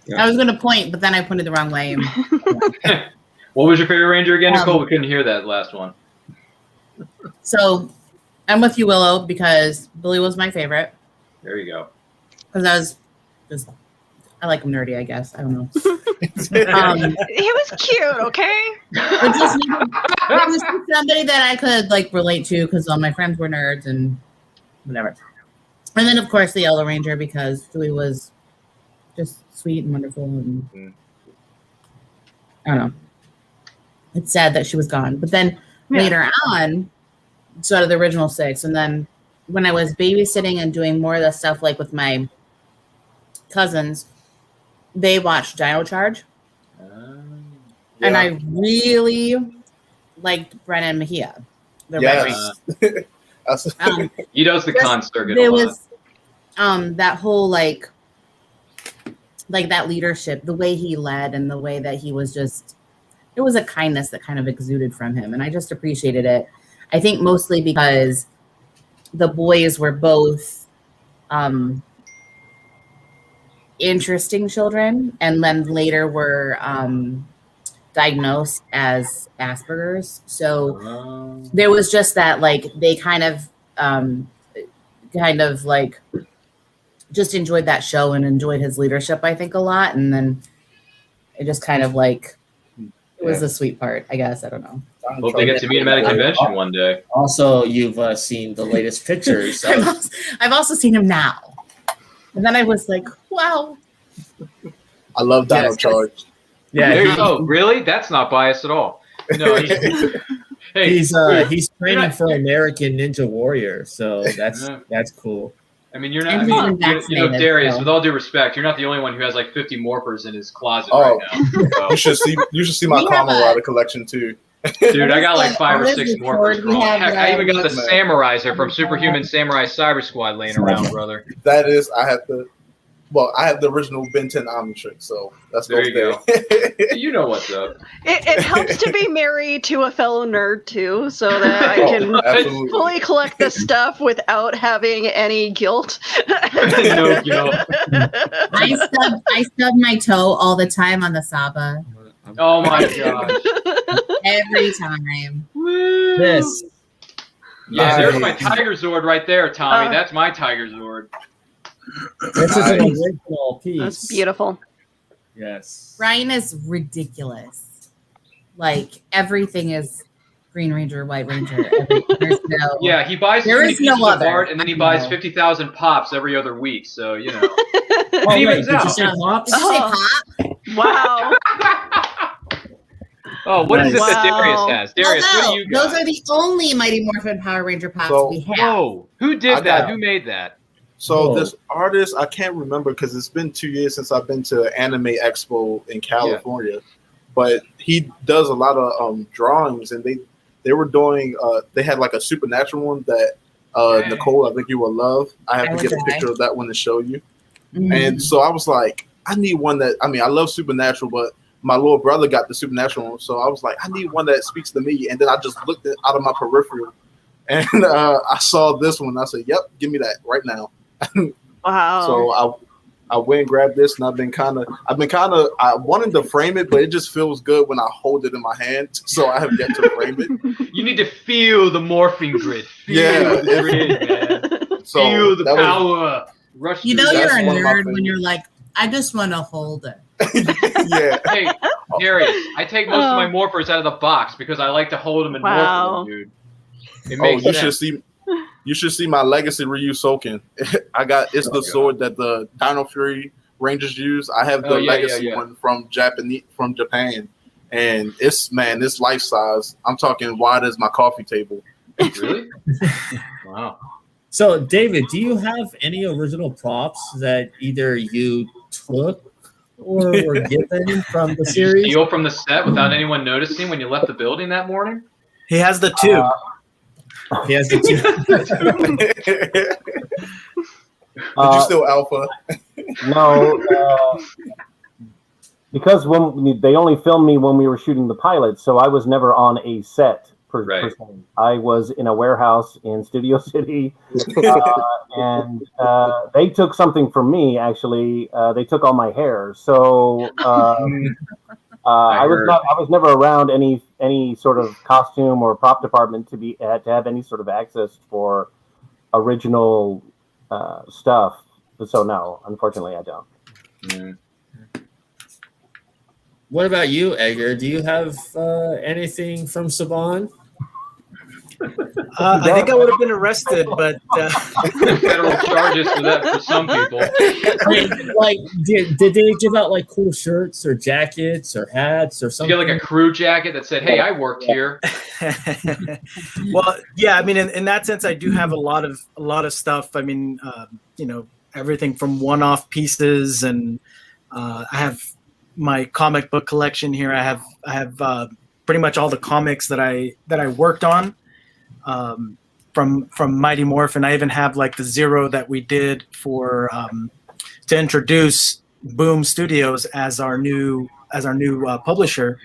Yeah. I was going to point, but then I pointed the wrong way. What was your favorite Ranger again, Nicole? We couldn't hear that last one. So I'm with you, Willow, because Billy was my favorite. There you go. Because I like him nerdy, I guess. I don't know. He was cute, okay? It was somebody that I could relate to because all my friends were nerds and whatever. And then, of course, the Yellow Ranger because Julie was just sweet and wonderful. And I don't know. It's sad that she was gone. But then later on, so out of the original 6, and then when I was babysitting and doing more of the stuff with my cousins, they watched Dino Charge. And I really liked Brennan Mejia. They're Yes. He does the Just- con circuit there a lot. was that whole like that leadership, the way he led and the way that he was just, it was a kindness that kind of exuded from him, and I just appreciated it. I think mostly because the boys were both interesting children, and then later were diagnosed as Asperger's. So there was just that, like, they kind of like just enjoyed that show and enjoyed his leadership, I think, a lot. And then it just kind of like, it was the sweet part, I guess. I don't know. Hope they get to meet him at a convention one day. Also, you've seen the latest pictures. I've also seen him now. And then I was like, wow. I love Dino Charge. Yeah. There you go. Really? That's not biased at all. No. He's training for American Ninja Warrior, so that's cool. I mean, you're not. Darius, with all due respect, you're not the only one who has like 50 morphers in his closet right now. So. You should see my Kamen Rider collection too. Dude, I got like 5 or 6 morphers. Heck, I even got the Samuraiser from Superhuman Samurai Cyber Squad laying around, brother. That is, I have the original Ben 10 Omnitrix, so that's there you go. You know what's up. It helps to be married to a fellow nerd too, so that I can fully collect this stuff without having any guilt. No guilt. I stub my toe all the time on the Saba. Oh my gosh. Every time. This. Yeah, there's my Tiger Zord right there, Tommy. That's my Tiger Zord. This is an original piece. That's beautiful. Yes. Ryan is ridiculous. Like, everything is Green Ranger, White Ranger. Yeah, he buys there many is no pieces of other. art, and then he buys 50,000 pops every other week. So, you know. Oh, wait, did you say pops? Did you say pop? Wow. Oh, what is it that Darius has? Darius, what do you got? Those are the only Mighty Morphin Power Ranger pops we have. Whoa. Who did that? Who made that? So this artist, I can't remember because it's been 2 years since I've been to Anime Expo in California. But he does a lot of drawings, and they were doing they had like a supernatural one that Nicole, I think you will love. I have to get a picture of that one to show you. Mm-hmm. And so I was like, I need one that, I mean, I love Supernatural, but my little brother got the Supernatural one, so I was like, I need one that speaks to me. And then I just looked out of my peripheral, and I saw this one. I said, "Yep, give me that right now." Wow. So I went and grabbed this, and I've been kind of I wanted to frame it, but it just feels good when I hold it in my hand. So I have yet to frame it. You need to feel the morphing grid. Feel the grid, man. So feel the power. Rush You know through you're that. a nerd when you're like, I just want to hold it. Yeah. Hey, Darius, I take most of my morphers out of the box because I like to hold them and morph them, dude. It makes sense. You should see my Legacy Ryu Soken. It's the sword that the Dino Fury Rangers use. I have the Legacy one from Japan, and it's life size. I'm talking wide as my coffee table. Really? Wow. So, David, do you have any original props that either you took or were given from the series? Steal from the set without anyone noticing when you left the building that morning? He has the two. He has the two. Did you steal Alpha? No, because when they only filmed me when we were shooting the pilot, so I was never on a set per se. I was in a warehouse in Studio City, and they took something from me. Actually, they took all my hair. So I was never around any sort of costume or prop department to have any sort of access for original stuff. So no, unfortunately, I don't. Mm. What about you, Edgar? Do you have anything from Saban? I think I would have been arrested, but federal charges for that for some people. Like, did they give out like cool shirts or jackets or hats or something? You get like a crew jacket that said, "Hey, I worked here." Well, yeah. I mean, in that sense, I do have a lot of stuff. I mean, everything from one-off pieces, and I have my comic book collection here. I have pretty much all the comics that I worked on. from Mighty Morphin. I even have like the Zero that we did for to introduce Boom Studios as our new publisher.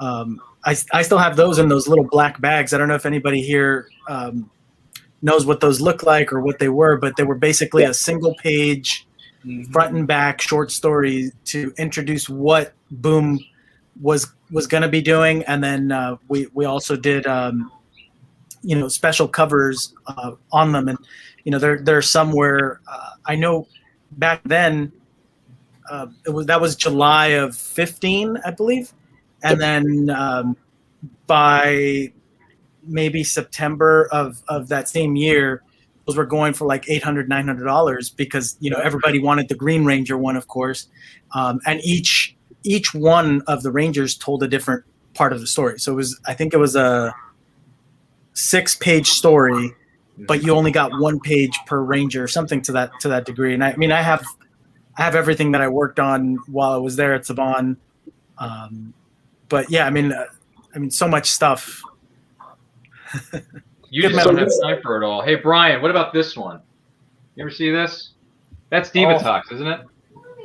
I still have those in those little black bags. I don't know if anybody here knows what those look like or what they were, but they were basically a single page front and back short story to introduce what Boom was going to be doing. And then we also did special covers on them. And there are some where I know back then that was July of 15, I believe. And then by maybe September of that same year, those were going for like $800, $900 because everybody wanted the Green Ranger one, of course, and each one of the Rangers told a different part of the story. So I think it was a 6-page story, but you only got 1 page per Ranger, something to that degree. And I have everything that I worked on while I was there at Saban. But yeah, I mean, so much stuff. You just don't have time for it all. Hey, Brian, what about this one? You ever see this? That's Divatox, isn't it?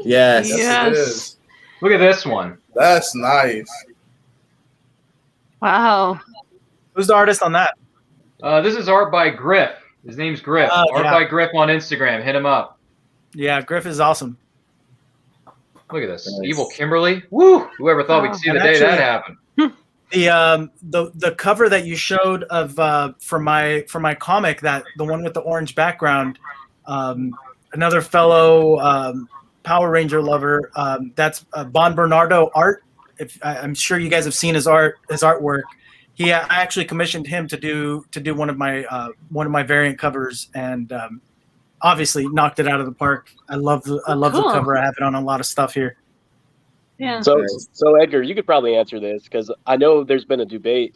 Yes. Yes. It is. Look at this one. That's nice. Wow. Who's the artist on that? This is art by Griff. His name's Griff. Art by Griff on Instagram. Hit him up. Yeah, Griff is awesome. Look at this. Nice. Evil Kimberly. Woo! Whoever thought we'd see the day that happened. The cover that you showed of for my comic, that the one with the orange background, another fellow Power Ranger lover, that's Bon Bernardo art. I'm sure you guys have seen his artwork. I actually commissioned him to do one of my variant covers, and obviously knocked it out of the park. I love the cover. I have it on a lot of stuff here. Yeah. So Edgar, you could probably answer this because I know there's been a debate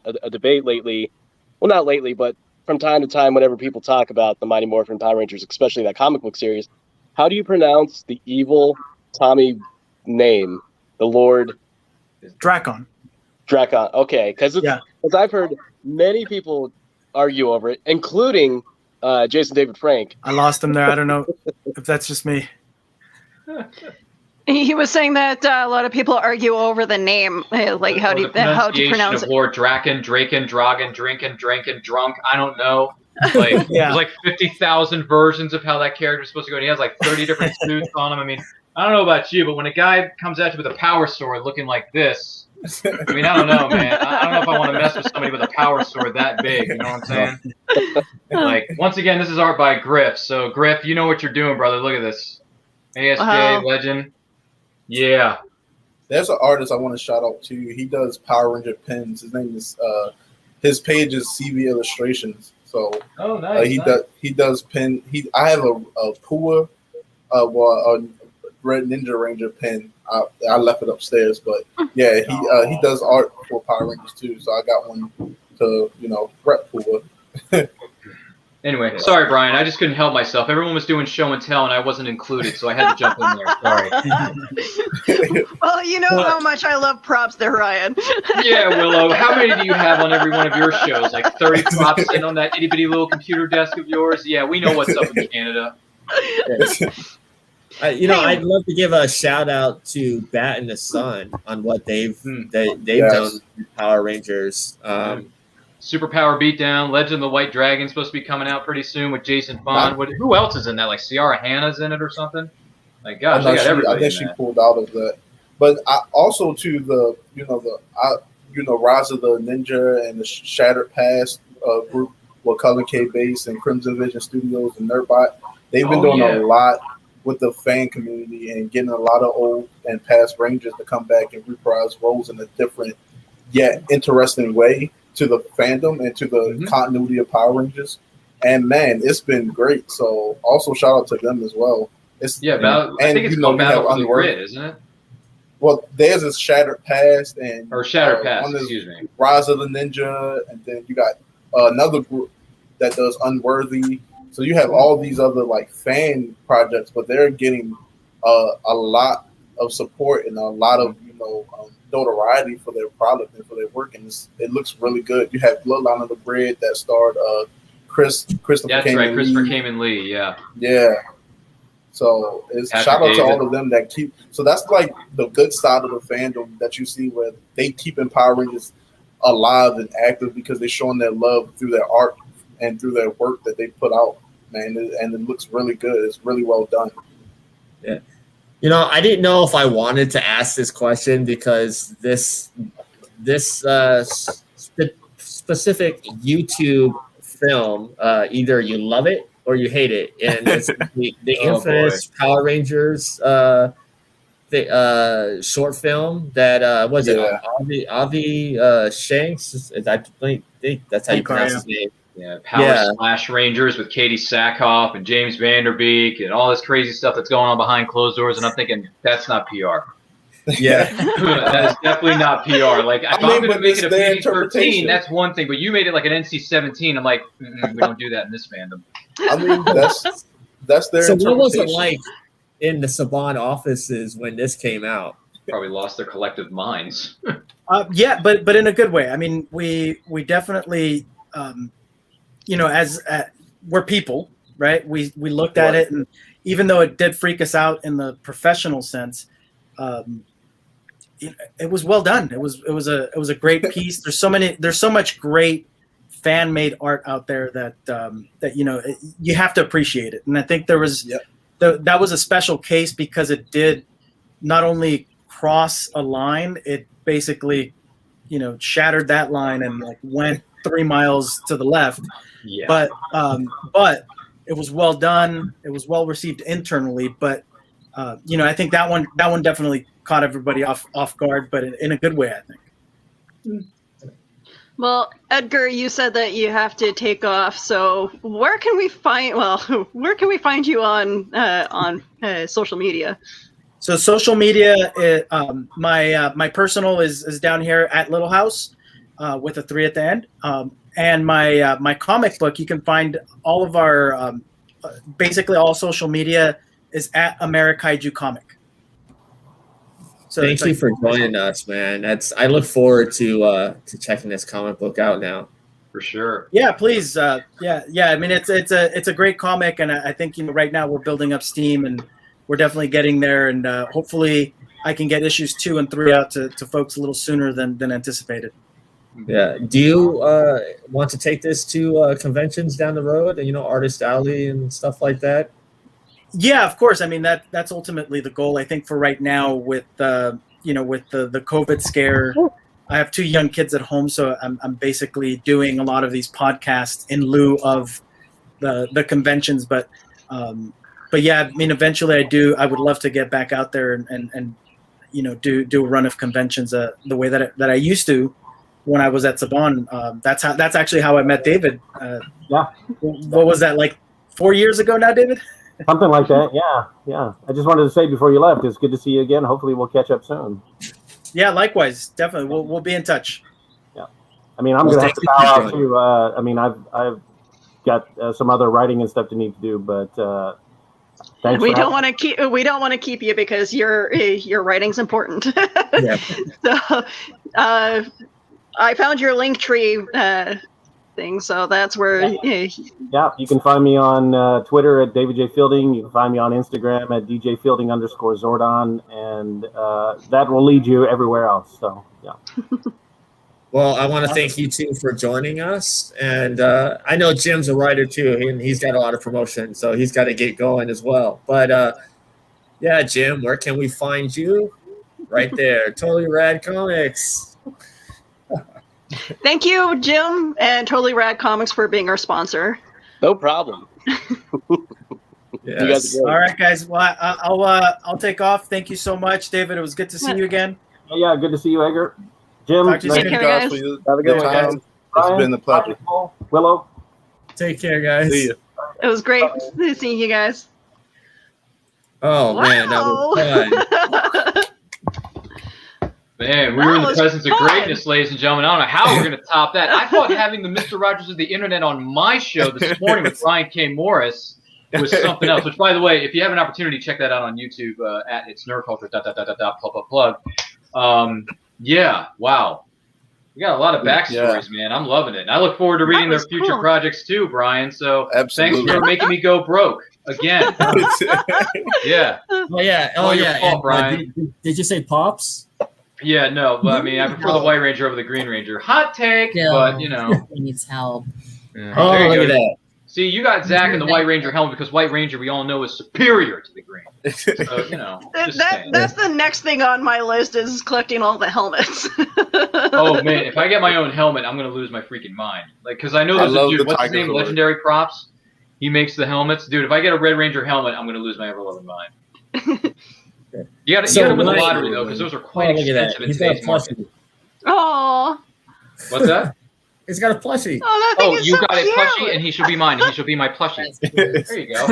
lately. Well, not lately, but from time to time, whenever people talk about the Mighty Morphin Power Rangers, especially that comic book series, how do you pronounce the evil Tommy name? The Lord Dracon. Dracon. Okay, because I've heard many people argue over it, including Jason David Frank. I lost him there. I don't know if that's just me. He was saying that a lot of people argue over the name, like how to pronounce it. Lord Draken, Draken, Dragon, Drinkin, Drankin, Drunk. I don't know. Like there's like 50,000 versions of how that character is supposed to go. And he has like 30 different suits on him. I mean, I don't know about you, but when a guy comes at you with a power sword looking like this, I mean, I don't know, man. I don't know if I want to mess with somebody with a power sword that big. You know what I'm saying? Like, once again, this is art by Griff. So, Griff, you know what you're doing, brother. Look at this. ASJ legend. Yeah. There's an artist I want to shout out to. He does Power Ranger pins. His name is his page is CV Illustrations. So nice. He does pin. I have a Pua, a Red Ninja Ranger pin. I left it upstairs, but yeah, he does art for Power Rangers too. So I got one to rep Pua. Anyway, sorry, Brian. I just couldn't help myself. Everyone was doing show and tell, and I wasn't included, so I had to jump in there. Sorry. Well, you know how much I love props there, Ryan. Yeah, Willow. How many do you have on every one of your shows? Like 30 props in on that itty-bitty little computer desk of yours? Yeah, we know what's up in Canada. I'd love to give a shout out to Bat and the Sun on what they've done with Power Rangers. Superpower Beatdown, Legend of the White Dragon supposed to be coming out pretty soon with Jason Bond. Who else is in that? Like Ciara Hanna's in it or something? Like, gosh, they got everybody. I think she pulled out of that. But also to the Rise of the Ninja and the Shattered Past group with Cullen K. Base and Crimson Vision Studios and Nerdbot. They've been doing a lot with the fan community and getting a lot of old and past Rangers to come back and reprise roles in a different yet interesting way to the fandom and to the continuity of Power Rangers. And man, it's been great. So also shout out to them as well. I think it's called Battle for the Grid, isn't it? Well, there's a Shattered Past or Shattered Past, excuse me. Rise of the Ninja, and then you got another group that does Unworthy. So you have all these other like fan projects, but they're getting a lot of support and a lot of notoriety for their product and for their work, and it looks really good. You have Bloodline of the Bread that starred Christopher. That's Cayman right, Christopher Lee. Cayman Lee. Yeah. Yeah. So it's Patrick shout out to David. all of them that keep. So that's like the good side of the fandom that you see, where they keeping Power Rangers alive and active because they're showing their love through their art and through their work that they put out, man. And it looks really good. It's really well done. Yeah. I didn't know if I wanted to ask this question because this specific YouTube film, either you love it or you hate it, and it's the infamous Power Rangers short film that was it Avi Shanks? I think that's how you pronounce his name. Yeah, Power Slash Rangers with Katie Sackhoff and James Vanderbeek and all this crazy stuff that's going on behind closed doors, and I'm thinking that's not PR. Yeah, that is definitely not PR. Like, if I'm going to make it a PG-13, that's one thing, but you made it like an NC-17. I'm like, we don't do that in this fandom. I mean, that's their So interpretation. what was it like in the Saban offices when this came out? Probably lost their collective minds. Yeah, but in a good way. I mean, we definitely, as we're people, right? We looked at it, and even though it did freak us out in the professional sense, it was well done. It was a great piece. There's so much great fan made art out there that you have to appreciate it. And I think there was that was a special case because it did not only cross a line, it basically shattered that line and like went 3 miles to the left. Yeah. But it was well done. It was well received internally. But I think that one definitely caught everybody off guard, but in a good way, I think. Well, Edgar, you said that you have to take off. So where can we find you on social media? So social media, my personal is down here at Little House with a 3 at the end. And my comic book, you can find all of our basically all social media is at Amerikaiju Comic. So thank you for joining us, man. I look forward to checking this comic book out now. For sure. Yeah, please. Yeah. I mean, it's a great comic, and I think right now we're building up steam, and we're definitely getting there. And hopefully, I can get issues 2 and 3 out to folks a little sooner than anticipated. Yeah. Do you want to take this to conventions down the road? Artist Alley and stuff like that. Yeah, of course. I mean, that's ultimately the goal. I think for right now, with the COVID scare, I have 2 young kids at home, so I'm basically doing a lot of these podcasts in lieu of the conventions. But yeah, I mean, eventually I would love to get back out there and do a run of conventions the way that I used to when I was at Saban. That's actually how I met David. Yeah. What was that, like 4 years ago now, David? Something like that. Yeah. I just wanted to say before you left, it's good to see you again. Hopefully we'll catch up soon. Yeah, likewise. Definitely. We'll be in touch. Yeah. I mean, I'm going to have to bow out too. I mean, I've got some other writing and stuff to need to do, but thanks. We don't want to keep you because your writing's important. Yeah. So, I found your link tree thing, so that's where. Yeah, you can find me on Twitter at David J. Fielding. You can find me on Instagram at DJFielding_Zordon, and that will lead you everywhere else. So, yeah. Well, I want to thank you two for joining us, and I know Jim's a writer too, and he's got a lot of promotion, so he's got to get going as well. But yeah, Jim, where can we find you? Right there, Totally Rad Comics. Thank you, Jim, and Totally Rad Comics for being our sponsor. No problem. Yes. You guys are great. All right, guys. Well, I'll take off. Thank you so much, David. It was good to see you again. Yeah, good to see you, Edgar. Jim, Talk to you Take soon. care, guys. Have a good one, guys. It's been a pleasure. Willow. Take care, guys. See you. It was great seeing you guys. Oh man, that was fun. Man, we were in the presence of greatness, ladies and gentlemen. I don't know how we're going to top that. I thought having the Mr. Rogers of the Internet on my show this morning with Ryan K. Morris was something else. Which, by the way, if you have an opportunity, check that out on YouTube at It's Nerd Culture. Plug. Yeah, wow. We got a lot of backstories, man. I'm loving it. And I look forward to reading their future projects too, Brian. So thanks for making me go broke again. Yeah. Oh yeah. Fault, Brian. Did you say Pops? Yeah, no. But I mean, I prefer the White Ranger over the Green Ranger. Hot take, but you know. He needs help. Yeah. Oh, There you look go. at that. See, you got Zach in the White Ranger helmet because White Ranger, we all know, is superior to the Green. So, you know. Just saying. That's the next thing on my list is collecting all the helmets. Oh man, if I get my own helmet, I'm gonna lose my freaking mind. Like, cause I know there's a dude. What's his name? Legendary Props. He makes the helmets, dude. If I get a Red Ranger helmet, I'm gonna lose my ever-loving mind. You gotta win the lottery though, because those are quite expensive in today's market. Oh. What's that? It's got a plushie. Oh, you got it plushie, and he should be mine. He should be my plushie. There you go.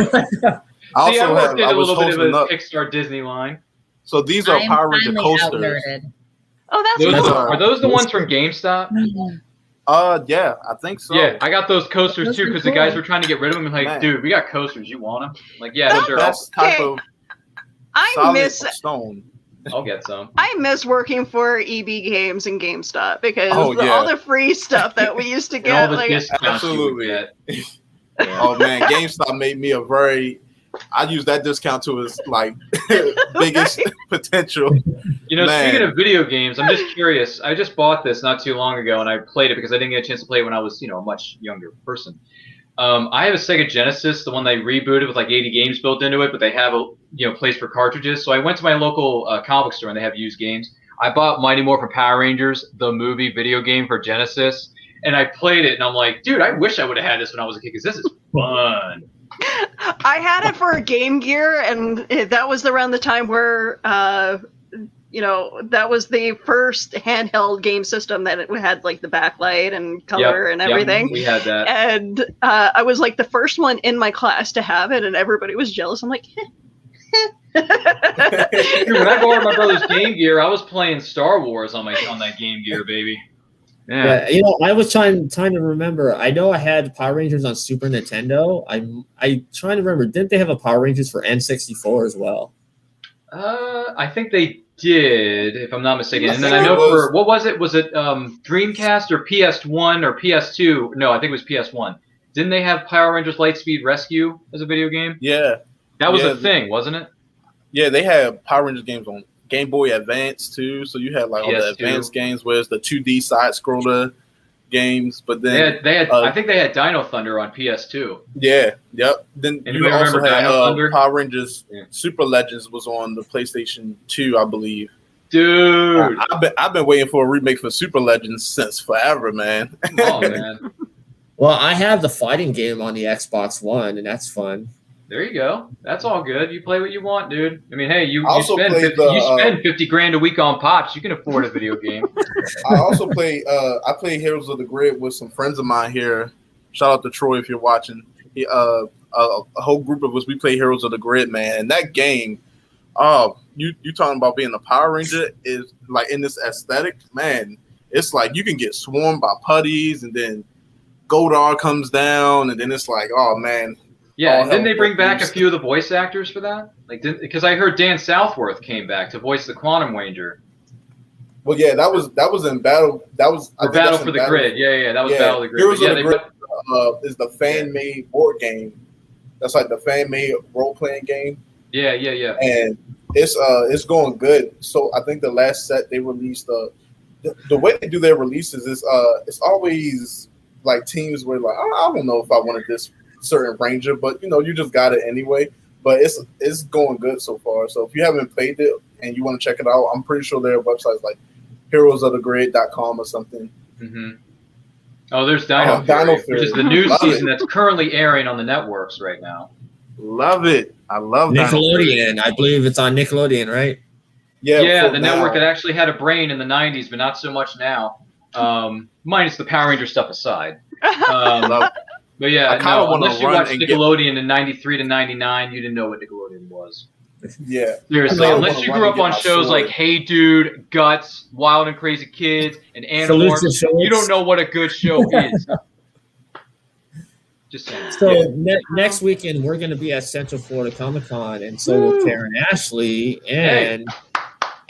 I See, I also worked in I a was little bit of hosting a up. Pixar Disney line. So these are Power Ranger coasters. Oh, Are those the ones from GameStop? Yeah, I think so. Yeah, I got those coasters Those too are because the guys cool. were trying to get rid of them. And like, Man. dude, we got coasters. You want them? Like, yeah, those are Best type of I solid miss stone. I'll get some. I miss working for EB Games and GameStop because Oh, yeah. all the free stuff that we used to And all get. the Like, discounts you would Absolutely. get. Oh man, GameStop made me a very. I use that discount to its like biggest potential. You know, Man. speaking of video games, I'm just curious. I just bought this not too long ago, and I played it because I didn't get a chance to play it when I was, you know, a much younger person. I have a Sega Genesis, the one they rebooted with like 80 games built into it, but they have a place for cartridges. So I went to my local comic book store, and they have used games. I bought Mighty Morphin Power Rangers, the movie video game for Genesis, and I played it, and I'm like, dude, I wish I would have had this when I was a kid because this is fun. I had it for Game Gear, and that was around the time where, that was the first handheld game system that it had like the backlight and color and everything. We had that. And I was like the first one in my class to have it, and everybody was jealous. I'm like, Dude, when I borrowed my brother's Game Gear, I was playing Star Wars on that Game Gear, baby. Yeah, I was trying to remember. I know I had Power Rangers on Super Nintendo. I trying to remember. Didn't they have a Power Rangers for N64 as well? I think they did, if I'm not mistaken. I And then think I know it was- for what was it? Was it Dreamcast or PS1 or PS2? No, I think it was PS1. Didn't they have Power Rangers Lightspeed Rescue as a video game? Yeah, That was Yeah, a thing, wasn't it? yeah. They had Power Rangers games on Game Boy Advance too. So you had like all the PS2. advanced games, where it's the 2D side scroller games. But then They had. I think they had Dino Thunder on PS2. yeah, yep. Then And you you also remember had Dino Thunder? Power Rangers Yeah. Super Legends was on the PlayStation 2, I believe. Dude. I've been waiting for a remake for Super Legends since forever, man. Oh, man. Well, I have the fighting game on the Xbox One, and that's fun. There you go. That's all good. You play what you want, dude. I mean, hey, you also spend played 50, the, you spend 50 grand a week on Pops. You can afford a video game. I also play. I played Heroes of the Grid with some friends of mine here. Shout out to Troy if you're watching. A whole group of us. We play Heroes of the Grid, man. And that game, you talking about being a Power Ranger is like in this aesthetic, man. It's like you can get swarmed by putties, and then Goldar comes down, and then it's like, oh man. Yeah, Oh, and didn't they hell, bring back a Bruce. few of the voice actors for that? Like, because I heard Dan Southworth came back to voice the Quantum Ranger. Well, yeah, that was in Battle. That was I Or think Battle that's for in the Grid. Yeah, that was Battle of the Grid. Heroes But yeah, of the they Grid is the fan-made board game. That's like the fan-made role-playing game. Yeah. And it's going good. So I think the last set they released, the way they do their releases is it's always like teams where like I don't know if I wanted this certain Ranger, but you just got it anyway. But it's going good so far. So if you haven't played it and you want to check it out, I'm pretty sure their website's like heroesofthegrid.com or something. Mm-hmm. Oh, there's Dino Fury, which is the new Love season it. that's currently airing on the networks right now. Love it. I love Dino Fury. Nickelodeon. I believe it's on Nickelodeon, right? Yeah, for the now. network that actually had a brain in the 90s, but not so much now. Minus the Power Ranger stuff aside. But yeah, I kinda wanna unless you run watched and get- Nickelodeon in 93 to 99, you didn't know what Nickelodeon was. Yeah. Seriously, I unless wanna you run grew and up get on my shows sword. like Hey Dude, Guts, Wild and Crazy Kids, and Salutes Animorphs, and Shorts. you don't know what a good show is. Just saying. So next weekend we're going to be at Central Florida Comic Con, and so will Karen Ashley and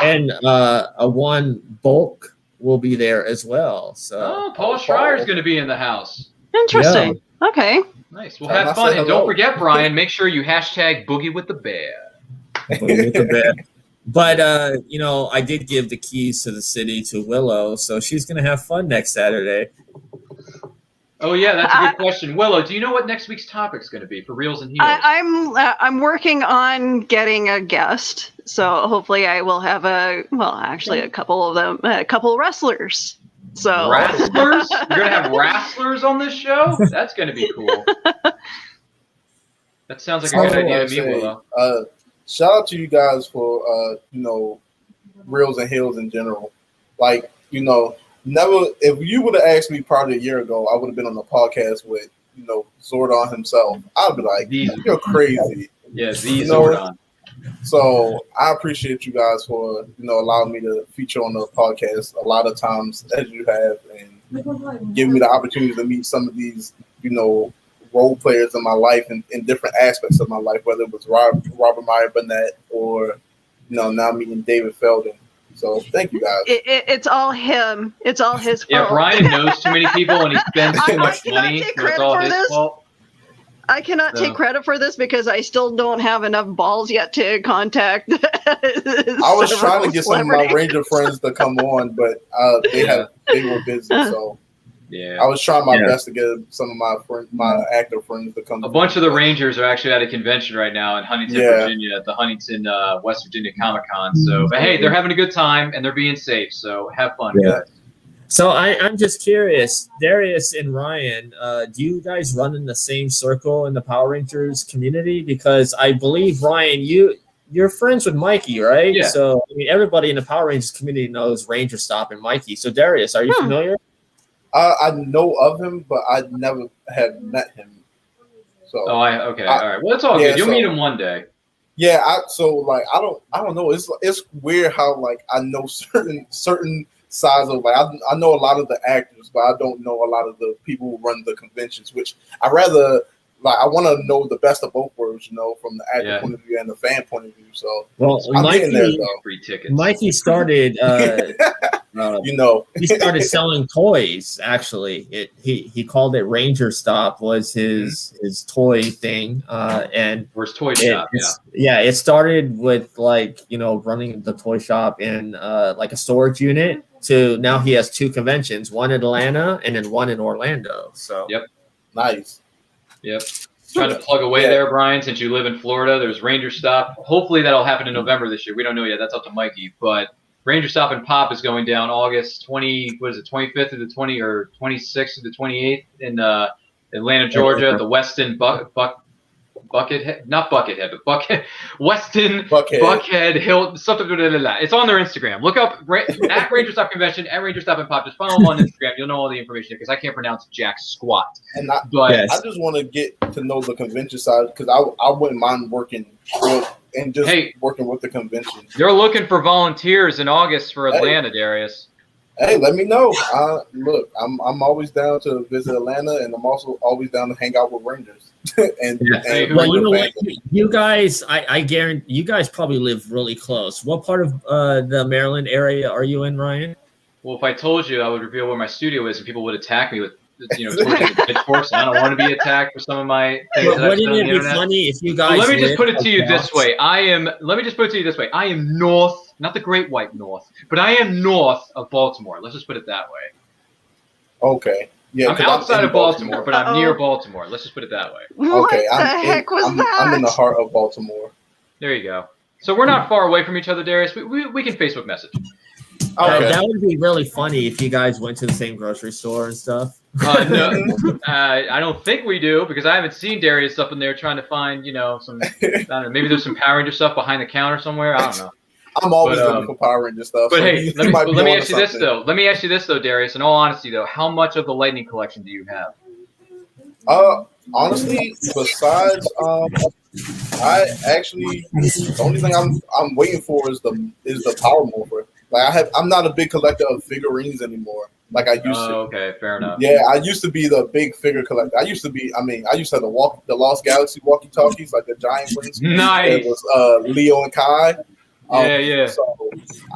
a one bulk will be there as well. So Paul Schreier's going to be in the house. Interesting. Yeah. Okay. Nice. We'll have fun, and don't forget, Brian. Make sure you hashtag Boogie with the Bear. Boogie with the Bear. But I did give the keys to the city to Willow, so she's going to have fun next Saturday. Oh yeah, that's a good question. Willow, do you know what next week's topic's going to be for Reels and Heels? I'm working on getting a guest, so hopefully I will have a couple of them, a couple wrestlers. So wrestlers? You're going to have wrestlers on this show? That's going to be cool. That sounds like a good idea to me, Willow. Shout out to you guys for Reels and Heels in general. Like, never, if you would have asked me probably a year ago, I would have been on the podcast with, Zordon himself. I'd be like, you're crazy. Yeah, Zordon. So I appreciate you guys for, allowing me to feature on the podcast a lot of times as you have, and giving me the opportunity to meet some of these, role players in my life and in different aspects of my life, whether it was Robert Meyer Burnett or, now meeting David Feldon. So thank you guys. It's all him. It's all his fault. Yeah, Brian knows too many people and he spends too much money. So it's all his fault. I cannot take credit for this because I still don't have enough balls yet to contact. I was trying to get some of my Ranger friends to come on, but they were busy. So yeah, I was trying my best to get some of my actor friends to come. A bunch of the Rangers are actually at a convention right now in Huntington, Virginia, at the Huntington West Virginia Comic Con. So, but hey, they're having a good time and they're being safe. So have fun, guys. So I'm just curious, Darius and Ryan, do you guys run in the same circle in the Power Rangers community? Because I believe, Ryan, you're friends with Mikey, right? Yeah. So everybody in the Power Rangers community knows Ranger Stop and Mikey. So Darius, are you familiar? I know of him, but I never have met him. So. Oh, okay, all right. Well, it's all good. You'll meet him one day. Yeah. I don't know. It's weird how I know certain sides of I know a lot of the actors, but I don't know a lot of the people who run the conventions. Which I rather I want to know the best of both worlds, from the actor point of view and the fan point of view. So I'm getting there, though. Free tickets. Mikey started. He started selling toys. Actually, he called it Ranger Stop was his toy thing. And where's Toy Shop? It started with running the toy shop in a storage unit. To now he has two conventions, one in Atlanta and then one in Orlando. So nice. Yep. Trying to plug away there, Brian, since you live in Florida. There's Ranger Stop. Hopefully that'll happen in November this year. We don't know yet. That's up to Mikey. But Ranger Stop and Pop is going down August 25th to the 26th to the 28th in Atlanta, Georgia, the Weston Buckethead, not Buckethead, but Buckhead Hill, something. It's on their Instagram. Look up at Ranger Stop Convention, at Ranger Stop and Pop. Just follow them on Instagram. You'll know all the information because I can't pronounce jack squat. And I just want to get to know the convention side because I wouldn't mind working and just working with the convention. They're looking for volunteers in August for Atlanta, Darius. Hey, let me know. Look, I'm always down to visit Atlanta, and I'm also always down to hang out with Rangers. Well, you know what? You guys, I guarantee you guys probably live really close. What part of the Maryland area are you in, Ryan? Well, if I told you, I would reveal where my studio is, and people would attack me with pitchforks. And I don't want to be attacked for some of my things. Wouldn't it be funny if you guys? Let me just put it to you this way. Let me just put it to you this way. I am north, not the Great White North, but I am north of Baltimore. Let's just put it that way. Okay. Yeah, I'm outside of Baltimore, but I'm near Baltimore. Let's just put it that way. What the heck was that? I'm in the heart of Baltimore. There you go. So we're not far away from each other, Darius. We can Facebook message. That would be really funny if you guys went to the same grocery store and stuff. No, I don't think we do because I haven't seen Darius up in there trying to find, some. I don't know, maybe there's some Power Ranger stuff behind the counter somewhere. I don't know. I'm always looking for Power Ranger stuff. But hey, let me ask you this though. Let me ask you this though, Darius. In all honesty, though, how much of the Lightning collection do you have? Honestly, besides, I actually the only thing I'm waiting for is the Power Morpher. Like I'm not a big collector of figurines anymore. Like I used to. Okay, fair enough. Yeah, I used to be the big figure collector. I used to have the Lost Galaxy walkie-talkies, like the giant ones. Nice. It was Leo and Kai. Yeah. So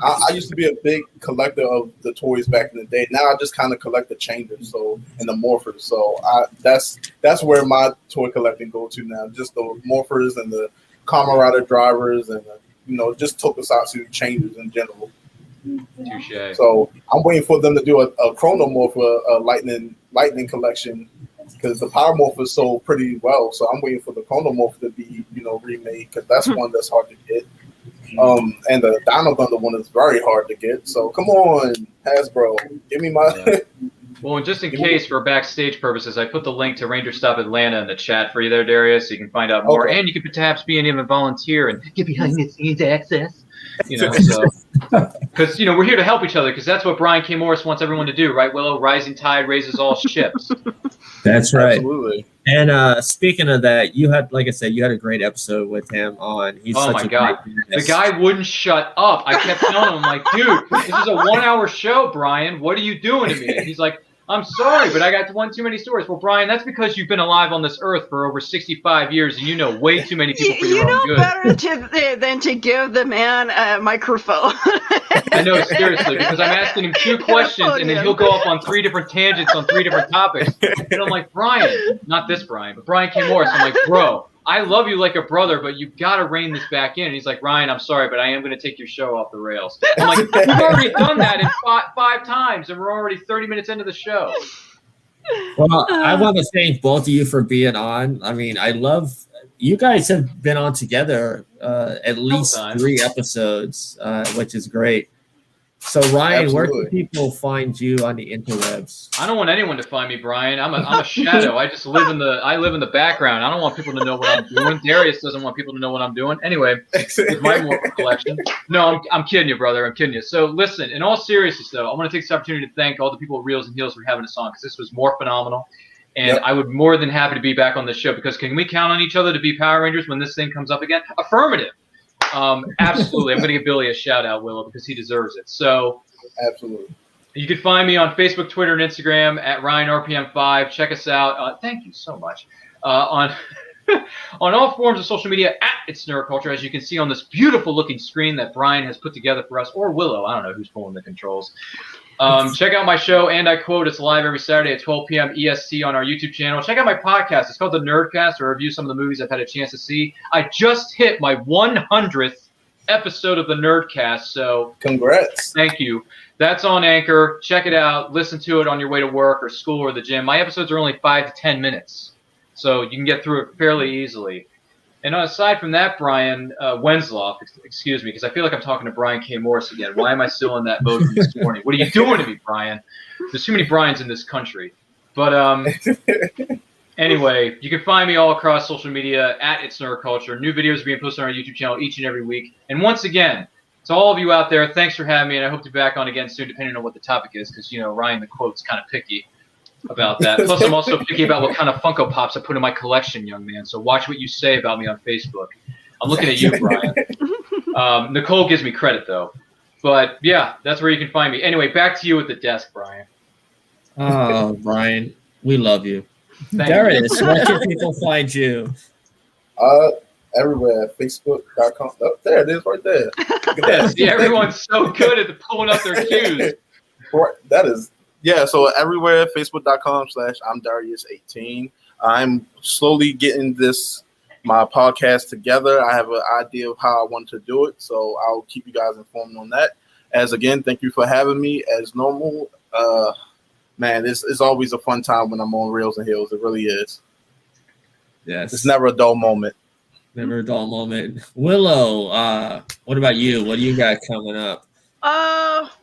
I used to be a big collector of the toys back in the day. Now I just kind of collect the changers, and the morphers. So that's where my toy collecting go to now. Just the morphers and the Kamen Rider drivers and just tokusatsu changers in general. Touche. So I'm waiting for them to do a Chronomorph, a lightning collection, because the Power Morph sold pretty well. So I'm waiting for the Chronomorph to be remade, because that's one that's hard to get. And the Dino Thunder one is very hard to get. So come on, Hasbro, give me my. Well, and just in case for backstage purposes, I put the link to Ranger Stop Atlanta in the chat for you there, Darius, so you can find out more. Okay. And you can perhaps be an even volunteer and get behind the scenes access. Because we're here to help each other, because that's what Brian K. Morris wants everyone to do, right, Willow? Rising tide raises all ships. That's right. Absolutely. And speaking of that, you had a great episode with him on. He's Oh such my a God. great The guest. guy wouldn't shut up. I kept telling him, like, dude, this is a 1 hour show, Brian. What are you doing to me? And he's like, I'm sorry, but I got one too many stories. Well, Brian, that's because you've been alive on this earth for over 65 years, and you know way too many people for your own good. Better than to give the man a microphone. I know, seriously, because I'm asking him 2 questions, and then he'll go off on 3 different tangents on 3 different topics. And I'm like, Brian, not this Brian, but Brian K. Morris. I'm like, bro, I love you like a brother, but you've got to rein this back in. And he's like, Ryan, I'm sorry, but I am going to take your show off the rails. I'm like, we've already done that in five times, and we're already 30 minutes into the show. Well, I want to thank both of you for being on. I mean, you guys have been on together at least 3 episodes, which is great. So, Ryan, where can people find you on the interwebs? I don't want anyone to find me, Brian. I'm a shadow. I just live in the background. I don't want people to know what I'm doing. Darius doesn't want people to know what I'm doing. Anyway, with my Morphin collection. No, I'm kidding you, brother. I'm kidding you. So listen, in all seriousness, though, I want to take this opportunity to thank all the people at Reels and Heels for having us on, because this was more phenomenal. And I would more than happy to be back on this show, because can we count on each other to be Power Rangers when this thing comes up again? Affirmative. Absolutely. I'm going to give Billy a shout out, Willow, because he deserves it. So, absolutely. You can find me on Facebook, Twitter, and Instagram at RyanRPM5. Check us out. Thank you so much. On all forms of social media at It's Nerd Culture, as you can see on this beautiful looking screen that Brian has put together for us, or Willow. I don't know who's pulling the controls. Check out my show, And I Quote. It's live every Saturday at 12 p.m. EST on our YouTube channel. Check out my podcast. It's called The Nerdcast, where I review some of the movies I've had a chance to see. I just hit my 100th episode of The Nerdcast, so congrats. Thank you. That's on Anchor. Check it out. Listen to it on your way to work or school or the gym. My episodes are only 5 to 10 minutes, so you can get through it fairly easily. And aside from that, Brian Wensloff, excuse me, because I feel like I'm talking to Brian K. Morris again. Why am I still in that mode from this morning? What are you doing to me, Brian? There's too many Brians in this country. But anyway, you can find me all across social media at It's Nerd Culture. New videos are being posted on our YouTube channel each and every week. And once again, to all of you out there, thanks for having me, and I hope to be back on again soon, depending on what the topic is, because, Ryan the Quote's kind of picky about that. Plus, I'm also picky about what kind of Funko Pops I put in my collection, young man. So watch what you say about me on Facebook. I'm looking at you, Brian. Nicole gives me credit, though. But, yeah, that's where you can find me. Anyway, back to you at the desk, Brian. Oh, Brian, we love you. Darius, where can people find you? Everywhere. Facebook.com. Oh, there it is right there. Look at that. See, everyone's so good at pulling up their cues. That is... Yeah, so everywhere, Facebook.com/I'm Darius18. I'm slowly getting my podcast together. I have an idea of how I want to do it, so I'll keep you guys informed on that. As again, thank you for having me. As normal, man, it's always a fun time when I'm on Reels and Heels. It really is. Yes. It's never a dull moment. Never a dull moment. Willow, what about you? What do you got coming up?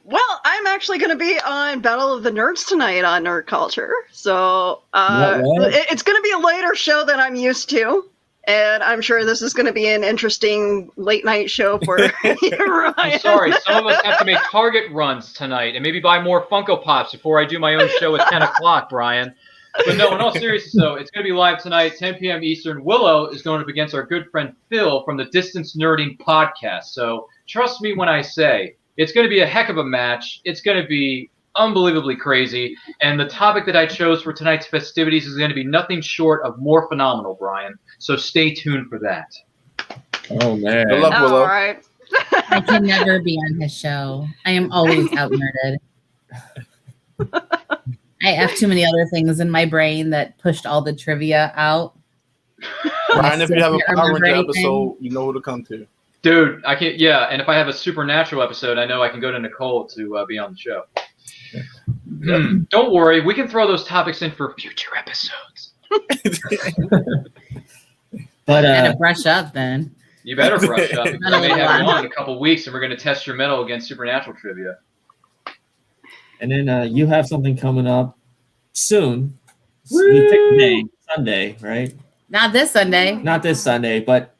Well, I'm actually going to be on Battle of the Nerds tonight on Nerd Culture. So, it's going to be a later show than I'm used to. And I'm sure this is going to be an interesting late night show for Ryan. I'm sorry. Some of us have to make Target runs tonight and maybe buy more Funko Pops before I do my own show at 10 o'clock, Brian. But no, in all seriousness, though, it's going to be live tonight, 10 p.m. Eastern. Willow is going up against our good friend Phil from the Distance Nerding podcast. So trust me when I say It's going to be a heck of a match. It's going to be unbelievably crazy. And the topic that I chose for tonight's festivities is going to be nothing short of more phenomenal, Brian. So stay tuned for that. Oh, man. Good luck, Willow. All right. I can never be on his show. I am always outnerded. I have too many other things in my brain that pushed all the trivia out. Brian, if you have a Power Ranger anything. episode, you know who to come to. Dude, I can't. Yeah, and if I have a supernatural episode, I know I can go to Nicole to be on the show. Don't worry, we can throw those topics in for future episodes. But Gotta brush up then. You better brush up because Not a I may little have you while. on in a couple weeks, and we're going to test your mettle against supernatural trivia. And then you have something coming up soon. You picked May, Sunday, right? Not this Sunday. Not this Sunday, but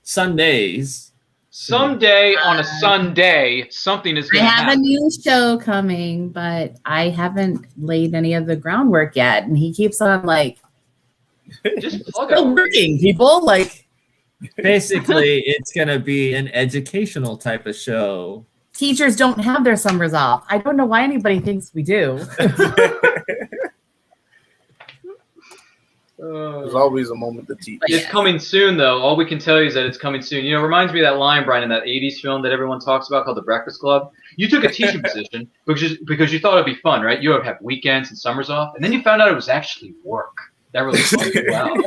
Sundays. Someday on a Sunday, something is I going to have a happen. new show coming, but I haven't laid any of the groundwork yet. And he keeps on like Just plug still it. working, people. Like Basically, it's going to be an educational type of show. teachers don't have their summers off. I don't know why anybody thinks we do. There's always a moment to teach. It's coming soon, though. All we can tell you is that it's coming soon. You know, it reminds me of that line, Brian, in that 80s film that everyone talks about called The Breakfast Club. You took a teaching position because you thought it'd be fun, right? You would have weekends and summers off, and then you found out it was actually work. That really bummed you out.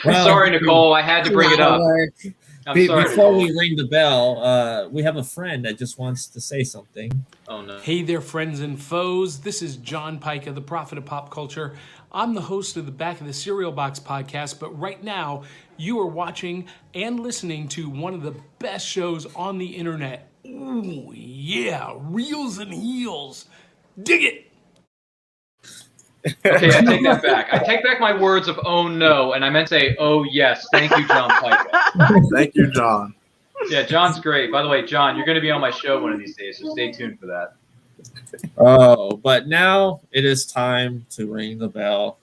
Well, sorry, Nicole. I had to bring it up. I'm sorry, Before Nicole. we ring the bell, we have a friend that just wants to say something. Oh, no. Hey there, friends and foes. This is John Pica, the prophet of pop culture. I'm the host of the Back of the Cereal Box podcast, but right now you are watching and listening to one of the best shows on the internet. Ooh, yeah, Reels and Heels. Dig it! Okay, I take that back. I take back my words of "oh no," and I meant to say "oh yes." Thank you, John Pica. Thank you, John. Yeah, John's great. By the way, John, you're going to be on my show one of these days, so stay tuned for that. Oh, but now it is time to ring the bell.